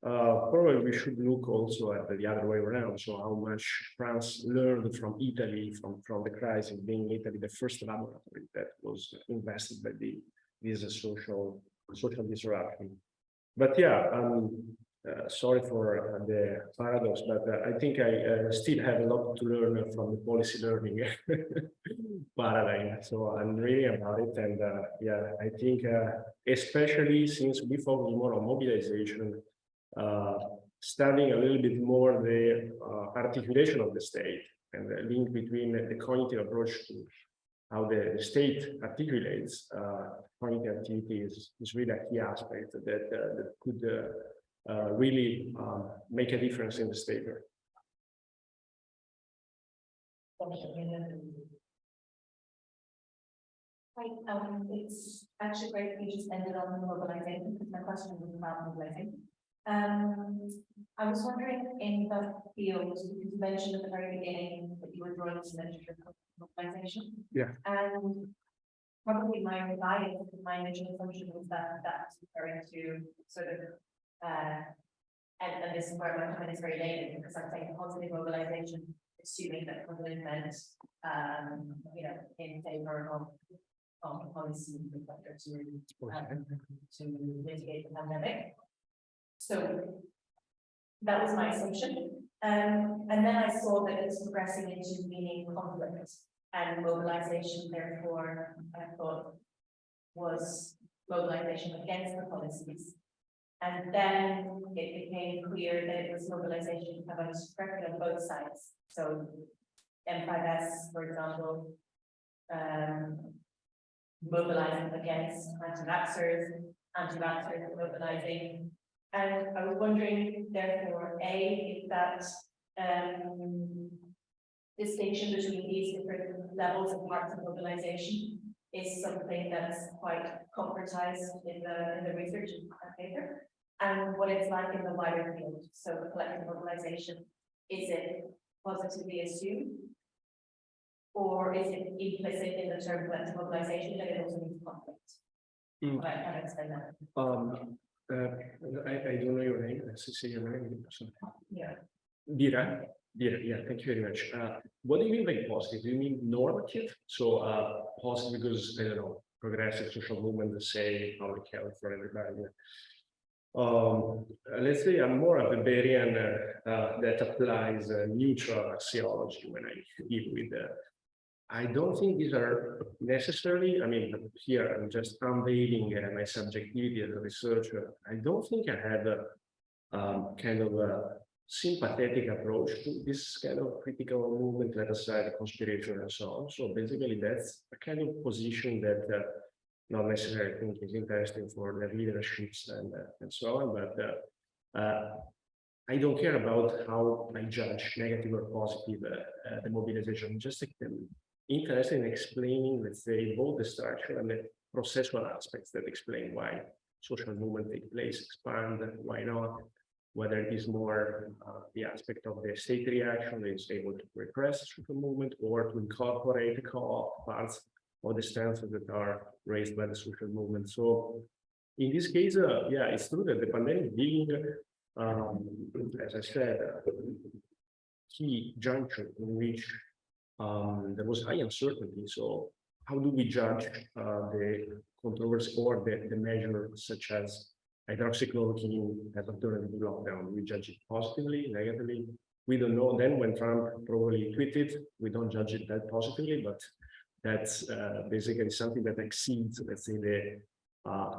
probably we should look also at the other way around. So how much France learned from Italy, from the crisis, being Italy the first laboratory that was invested by this social disruption. But yeah, sorry for the paradox, but I think I still have a lot to learn from the policy learning paradigm. So I'm reading about it, and yeah, I think especially since we focus more on mobilization, studying a little bit more the articulation of the state and the link between the cognitive approach to how the state articulates cognitive activity is really a key aspect that could really make a difference in this paper. Hi, it's actually great that you just ended on mobilization, because my question was about mobilizing. I was wondering in the field, because you mentioned at the very beginning that you were drawing some literature of mobilization. Yeah. And probably my bias, my initial assumption was that that's referring to sort of and this is where my comment is very negative, because I'm saying positive mobilization, assuming that positive meant you know, in favor of policy to mitigate the pandemic. So that was my assumption. And then I saw that it's progressing into meaning conflict, and mobilization, therefore, I thought was mobilization against the policies. And then it became clear that it was mobilization about record on both sides. So M5S, for example, mobilizing against anti-vaxxers mobilizing. And I was wondering, therefore, A, if that distinction between these different levels and parts of mobilization is something that's quite concretized in the research paper, and what it's like in the wider field. So collective mobilization, is it positively assumed, or is it implicit in the term collective mobilization that it also means conflict? I can't explain that. I don't know your name. Let's say your name. Yeah. Dira, yeah, thank you very much. What do you mean by positive? Do you mean normative? So positive because, I don't know, progressive social movement, say public health for everybody. Let's say I'm more a Weberian that applies neutral axiology when I deal with I don't think these are necessarily, I mean, here I'm just unveiling my subjectivity as a researcher. I don't think I had a kind of a sympathetic approach to this kind of critical movement, let aside the conspiration and so on. So basically that's a kind of position that not necessarily I think is interesting for the leaderships and so on, but I don't care about how I judge negative or positive the mobilization. Just interested in explaining, let's say, both the structural and the processual aspects that explain why social movement take place, expand, why not, whether it is more the aspect of the state reaction is able to repress social movement or to incorporate the co-op parts of the stances that are raised by the social movement. So in this case, yeah, it's true that the pandemic being, as I said, key junction in which there was high uncertainty. So how do we judge the controversy or the measures such as hydroxychloroquine as alternative to lockdown? Do we judge it positively, negatively? We don't know then when Trump probably tweeted, we don't judge it that positively, but that's basically something that exceeds, let's say, the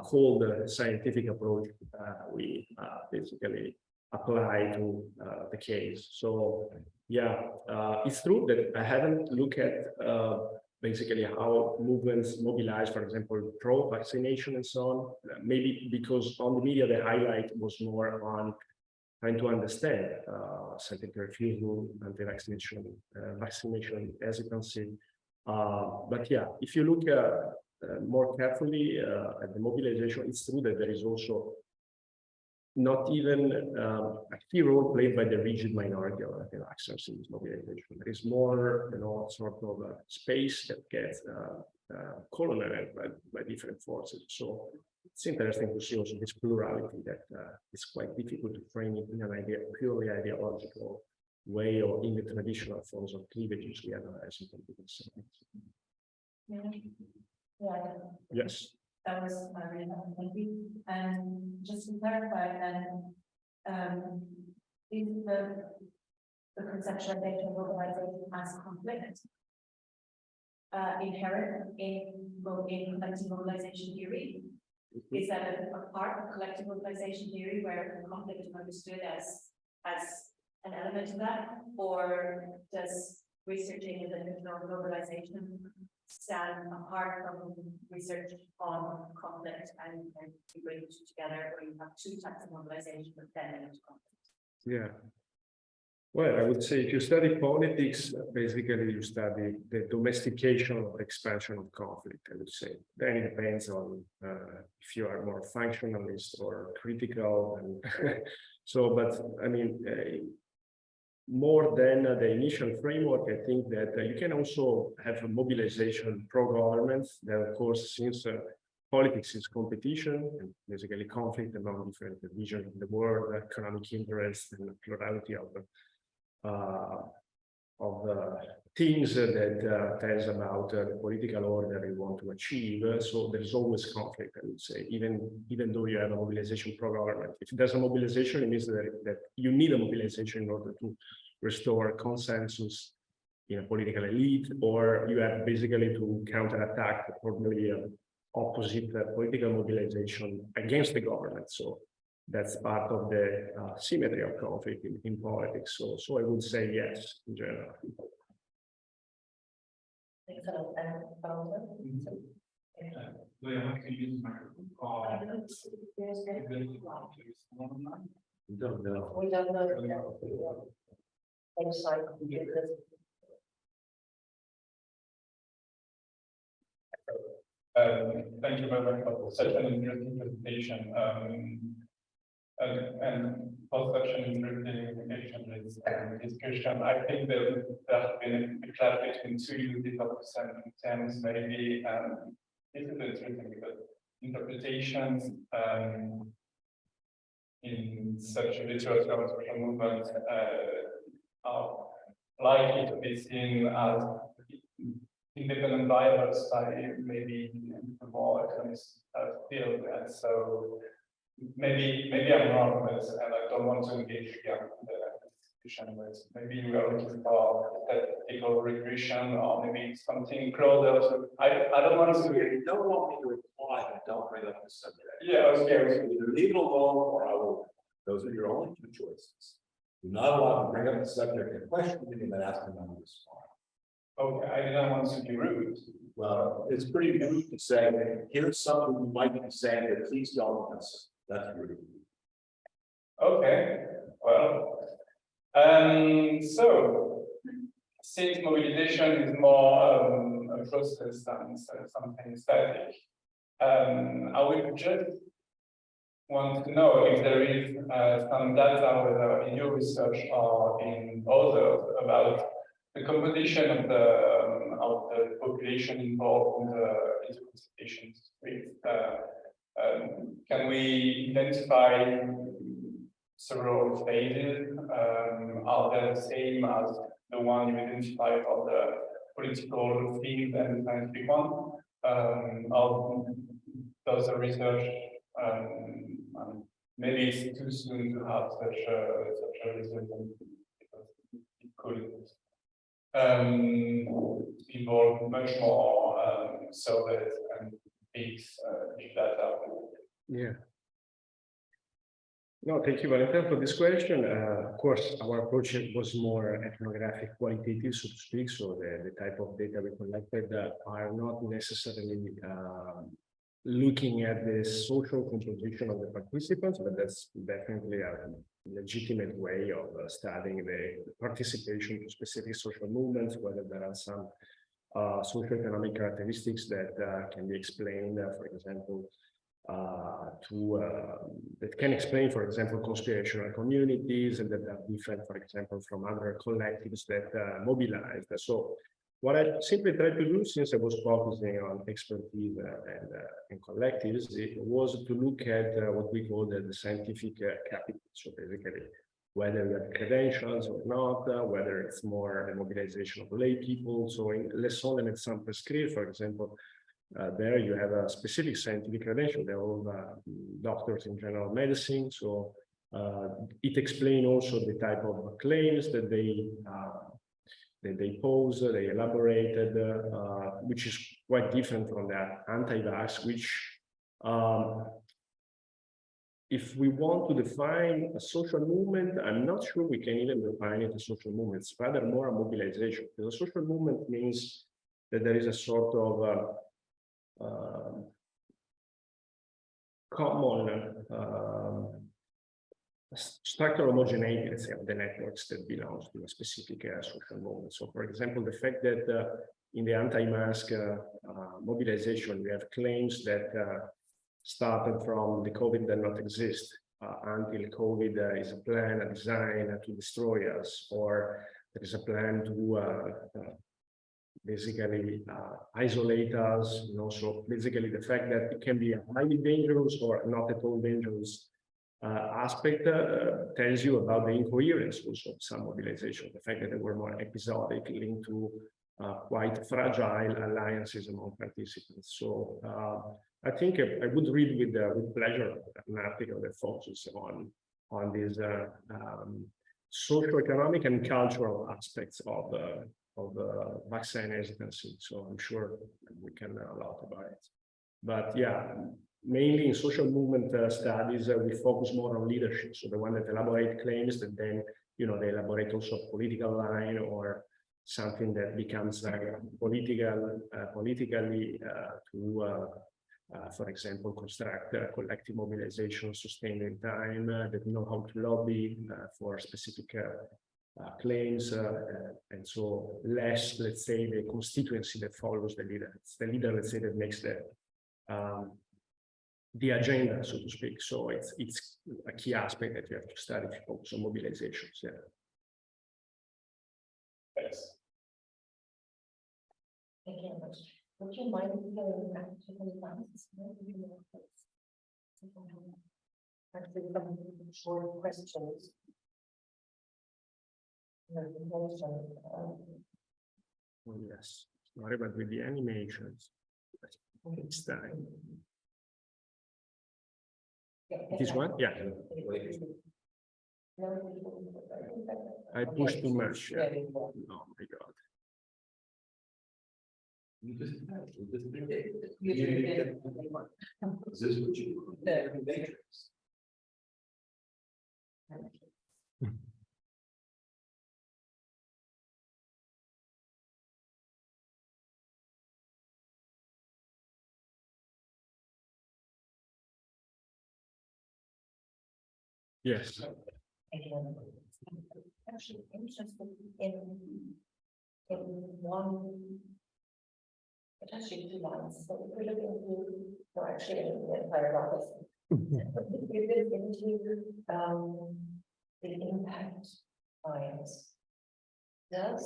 cold scientific approach we basically apply to the case. So yeah, it's true that I haven't looked at basically how movements mobilize, for example, pro-vaccination and so on, maybe because on the media the highlight was more on trying to understand scientific refusal, anti-vaccination, vaccination hesitancy. But yeah, if you look more carefully at the mobilization, it's true that there is also not even a key role played by the rigid minority of anti-vaxxers in this mobilization. There is more, sort of space that gets colonized by different forces. So it's interesting to see also this plurality that is quite difficult to frame it in an purely ideological way or in the traditional forms of cleavages we analyze in political science. Yeah. Yes. That was really helpful, thank you. And just to clarify then, is the conceptualization of organization as conflict inherent in collective mobilization theory? Is that a part of collective mobilization theory where conflict is understood as an element of that, or does researching in the definition of mobilization stand apart from research on conflict and you bring the two together, or you have two types of mobilization but then into conflict? Yeah. Well, I would say if you study politics, basically you study the domestication or expansion of conflict, I would say. Then it depends on if you are more functionalist or critical. And so, but I mean, more than the initial framework, I think that you can also have a mobilization pro-government that, of course, since politics is competition and basically conflict among different visions of the world, economic interest, and plurality of things that tells about the political order you want to achieve. So there is always conflict, I would say, even though you have a mobilization pro-government. If there's a mobilization, it means that you need a mobilization in order to restore consensus in a political elite, or you have basically to counterattack probably opposite political mobilization against the government. So that's part of the symmetry of conflict in politics. So I would say yes, in general. We don't know. We don't know. Thank you very much for such an interesting presentation. And for such an interesting discussion, I think that there has been a clash between two uses of certain terms, maybe, and this is interesting because interpretations in such a literature and social movement are likely to be seen as independent variables by maybe the more economist field, and so maybe I'm wrong, but and I don't want to engage again in the discussion. But maybe we are looking for statistical regression or maybe something closer. So I don't want to. You don't want me to imply that I don't bring up the subject. Yeah, okay. Either leave it alone or I will. Those are your only two choices. You're not allowed to bring up the subject and question me and then ask me to respond. Okay, I didn't want to be rude. Well, it's pretty rude to say, here's something you might be saying, but please don't listen. That's rude. Okay, well, so since mobilization is more a process than something static, I would just want to know if there is some data, whether in your research or in others, about the composition of the population involved in the interpretation with. Can we identify several phases? Are they the same as the one you identify for the political field and the scientific one? Or does the research maybe it's too soon to have such a result? could involve much more solid and big data. Yeah. No, thank you, Valentin, for this question. Of course, our approach was more ethnographic, qualitative, so to speak. So the type of data we collected are not necessarily looking at the social composition of the participants, but that's definitely a legitimate way of studying the participation to specific social movements, whether there are some socioeconomic characteristics that can be explained, for example, that can explain, for example, conspirational communities and that are different, for example, from other collectives that mobilized. So what I simply tried to do, since I was focusing on expertise and collectives, it was to look at what we call the scientific capital. So basically, whether you have credentials or not, whether it's more the mobilization of lay people. So in Lesson and San Prescrire, for example, there you have a specific scientific credential. They're all doctors in general medicine. So it explains also the type of claims that they pose, they elaborated, which is quite different from that anti-vax, which if we want to define a social movement, I'm not sure we can even define it as social movement. It's rather more a mobilization. The social movement means that there is a sort of common structural homogeneity, let's say, of the networks that belongs to a specific social movement. So, for example, the fact that in the anti-mask mobilization, we have claims that started from the COVID that not exist until COVID is a plan, a design to destroy us, or there is a plan to basically isolate us, so basically the fact that it can be a highly dangerous or not at all dangerous aspect tells you about the incoherence also of some mobilization, the fact that they were more episodic, linked to quite fragile alliances among participants. So I think I would read with pleasure an article that focuses on these socio-economic and cultural aspects of vaccine hesitancy. So I'm sure we can learn a lot about it. But yeah, mainly in social movement studies, we focus more on leadership. So the one that elaborate claims that then, they elaborate also a political line or something that becomes politically to, for example, construct collective mobilization sustained in time, that know how to lobby for specific claims, and so less, let's say, the constituency that follows the leader. It's the leader, let's say, that makes the agenda, so to speak. So it's a key aspect that you have to study to focus on mobilizations. Yeah. Yes. Thank you very much. Would you mind going back to the lines? Actually, some short questions. Oh, yes. Sorry, but with the animations, it's time. This one? Yeah. I pushed too much. Yeah. Oh my God. Is this what you matrix? Yes. Actually interested in one, but actually two lines. So if we look into, no, actually in the entire office, if we look into the impact lines, does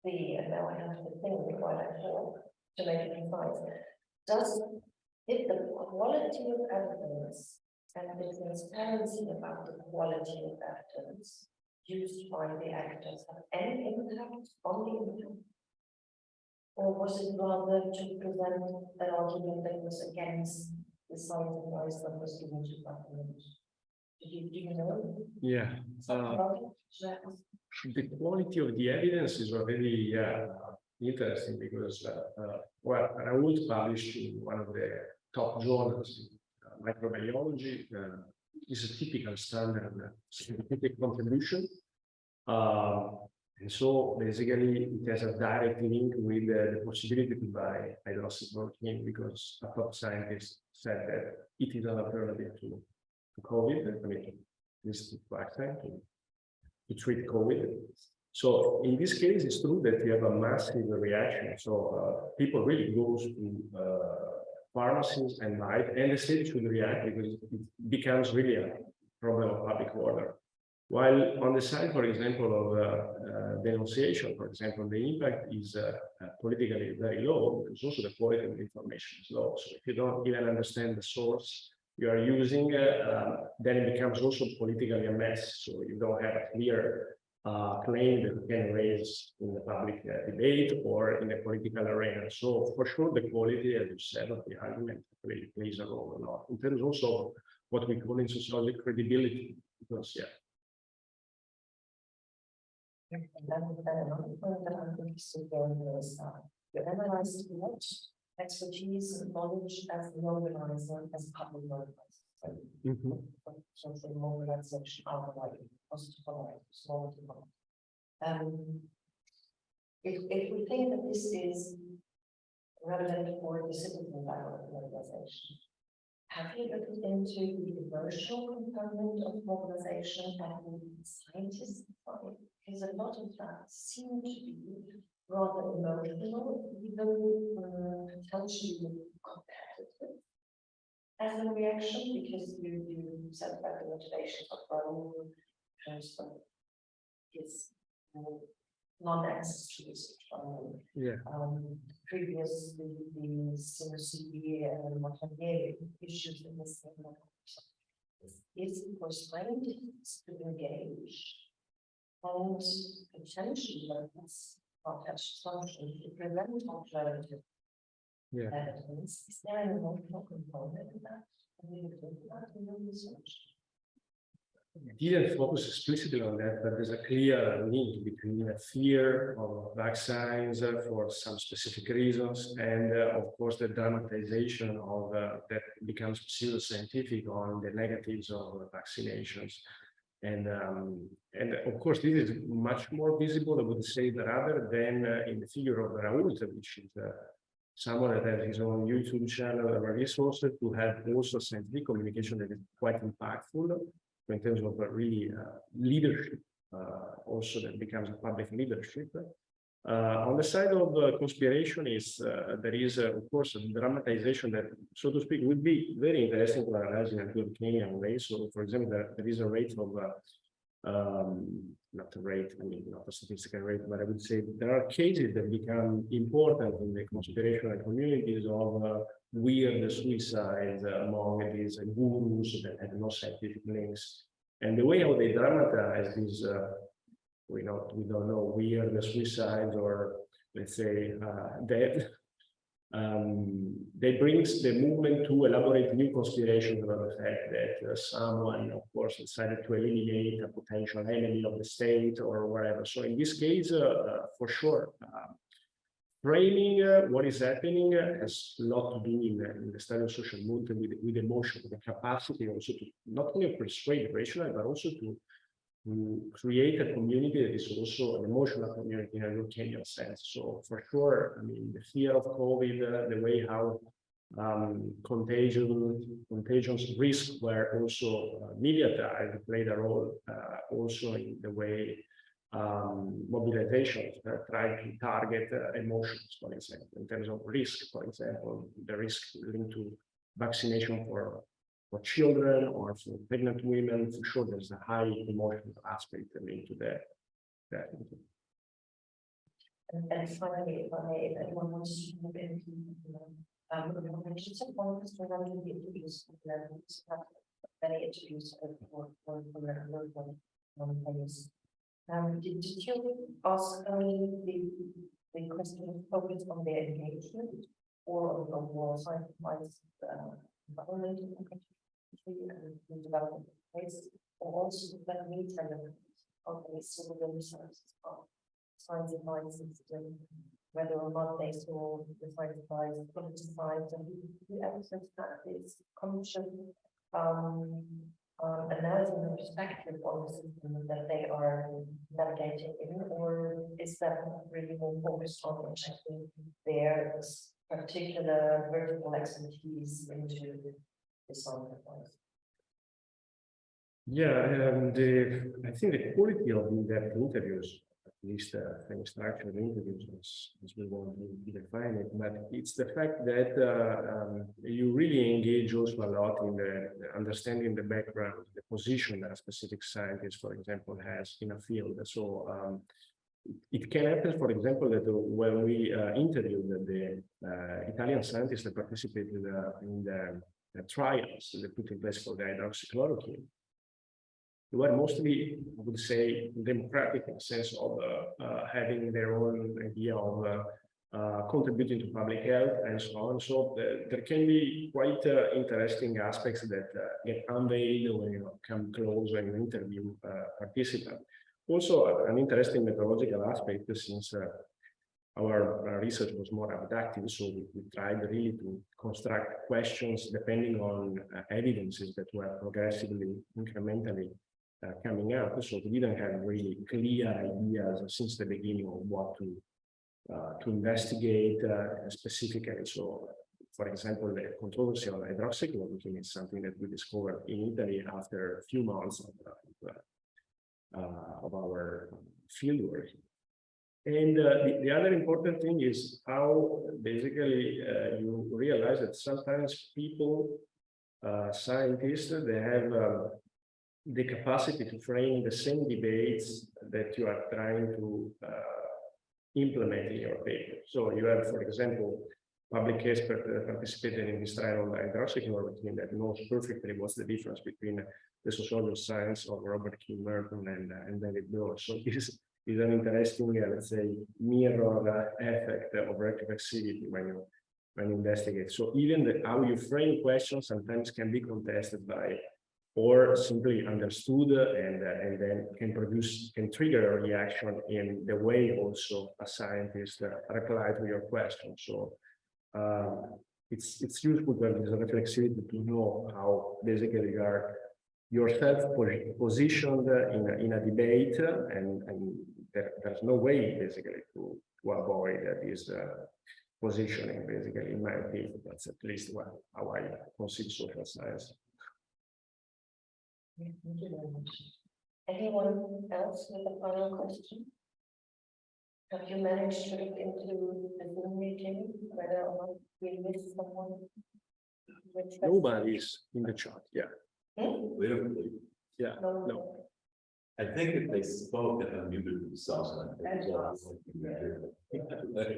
the, and now I have to think while I talk to make it concise, if the quality of evidence and the transparency about the quality of evidence used by the actors have any impact on the impact? Or was it rather to present an argument that was against the science advice that was given to government? Do you know? Yeah. Something about it? The quality of the evidence is already interesting because well, Raoult published in one of the top journals, microbiology, is a typical standard scientific contribution. And so basically it has a direct link with the possibility to buy hydroxychloroquine because a top scientist said that it is an alternative to COVID, I mean, this vaccine to treat COVID. So in this case, it's true that you have a massive reaction. So people really go to pharmacies and buy it, and the state should react because it becomes really a problem of public order. While on the side, for example, of denunciation, for example, the impact is politically very low, because also the quality of the information is low. So if you don't even understand the source you are using, then it becomes also politically a mess. So you don't have a clear claim that you can raise in the public debate or in the political arena. So for sure, the quality, as you said, of the argument really plays a role a lot. In terms also of what we call in sociology credibility, because yeah. And then another point that I'm interested in is you analyze what expertise and knowledge as the organizer, as public organizer. Social mobilization, outlining, positive small. If we think that this is relevant for disciplinary organization, have you looked into the emotional component of mobilization and scientists? Because a lot of that seem to be rather emotional, even potentially competitive as a reaction, because you said about the motivation of role transfer is non-access to research. Yeah. Previously, the COCB and Montagnier issues in the same level. Is for scientists to engage and potentially that's contentious function to prevent alternative evidence. Is there an emotional component in that? Have you looked into that in your research? Didn't focus explicitly on that, but there's a clear link between a fear of vaccines for some specific reasons, and of course the dramatization of that becomes pseudoscientific on the negatives of vaccinations. And of course this is much more visible, I would say, rather than in the figure of Raoult, which is someone that has his own YouTube channel and resources to have also scientific communication that is quite impactful in terms of really leadership, also that becomes a public leadership. On the side of conspiration is there is of course a dramatization that, so to speak, would be very interesting to analyze in a Durkheimian way. So for example, there is a rate of not a rate, I mean not a statistical rate, but I would say there are cases that become important in the conspirational communities of weird suicides among these gurus that have no scientific links, and the way how they dramatize these we don't know, weird suicides or let's say death. They bring the movement to elaborate new conspirations about the fact that someone, of course, decided to eliminate a potential enemy of the state or whatever. So in this case, for sure, framing what is happening has a lot to do in the study of social movement with emotion, the capacity also to not only persuade rational, but also to create a community that is also an emotional community in a Durkheimian sense. So for sure, I mean, the fear of COVID, the way how contagions risk were also mediatized, played a role also in the way mobilizations try to target emotions, for example, in terms of risk, for example, the risk linked to vaccination for children or for pregnant women. For sure, there's a high emotional aspect linked to that. And finally, if I may, if anyone wants to move into just a point because we're going to be introduced many interviews for things. Did you ask only the question focused on their engagement or on more science environment and development It's also that we tend to always sort of the resources of science advices, whether or not they saw the science advice politicized, and we ever since that is conscious analysis and perspective on the system that they are navigating in, or is that really more focused on injecting their particular vertical expertise into the science advice? Yeah, and I think the quality of in-depth interviews, at least the structure of interviews, as we want to define it, but it's the fact that you really engage also a lot in the understanding the background, the position that a specific scientist, for example, has in a field. So it can happen, for example, that when we interviewed the Italian scientists that participated in the trials that put in place for the hydroxychloroquine, they were mostly, I would say, democratic in the sense of having their own idea of contributing to public health and so on. So there can be quite interesting aspects that get unveiled when you come close and you interview participants. Also, an interesting methodological aspect, since our research was more abductive, so we tried really to construct questions depending on evidences that were progressively, incrementally coming out. So we didn't have really clear ideas since the beginning of what to investigate specifically. So, for example, the controversy on hydroxychloroquine is something that we discovered in Italy after a few months of our fieldwork. And the other important thing is how basically you realize that sometimes people, scientists, they have the capacity to frame the same debates that you are trying to implement in your paper. So you have, for example, public expert that participated in this trial on hydroxychloroquine that knows perfectly what's the difference between the sociology science of Robert Q. Merton and David Bloor. So this is an interesting, let's say, mirror effect of reflexivity when you investigate. So even how you frame questions sometimes can be contested by, or simply understood, and then can trigger a reaction in the way also a scientist reply to your question. So it's useful to have this reflexivity to know how basically you are yourself positioned in a debate, and there's no way basically to avoid this positioning, basically, in my opinion. That's at least how I conceive social science. Thank you very much. Anyone else with a final question? Have you managed to look into the Zoom meeting, whether or not we missed someone? Nobody's in the chat, yeah. We don't believe. Yeah, no. I think if they spoke and unmuted themselves, at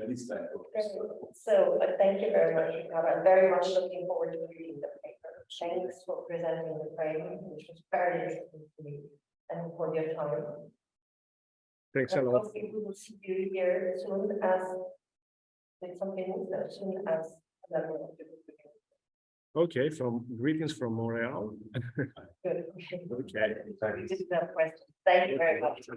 least I hope so. So thank you very much, Riccardo. I'm very much looking forward to reading the paper. Thanks for presenting the frame, which was very interesting to me, and for your time. Thanks a lot. We will see you here as soon as with something new, as soon as another. Okay, greetings from Montreal. Good. Okay. Just that question. Thank you very much.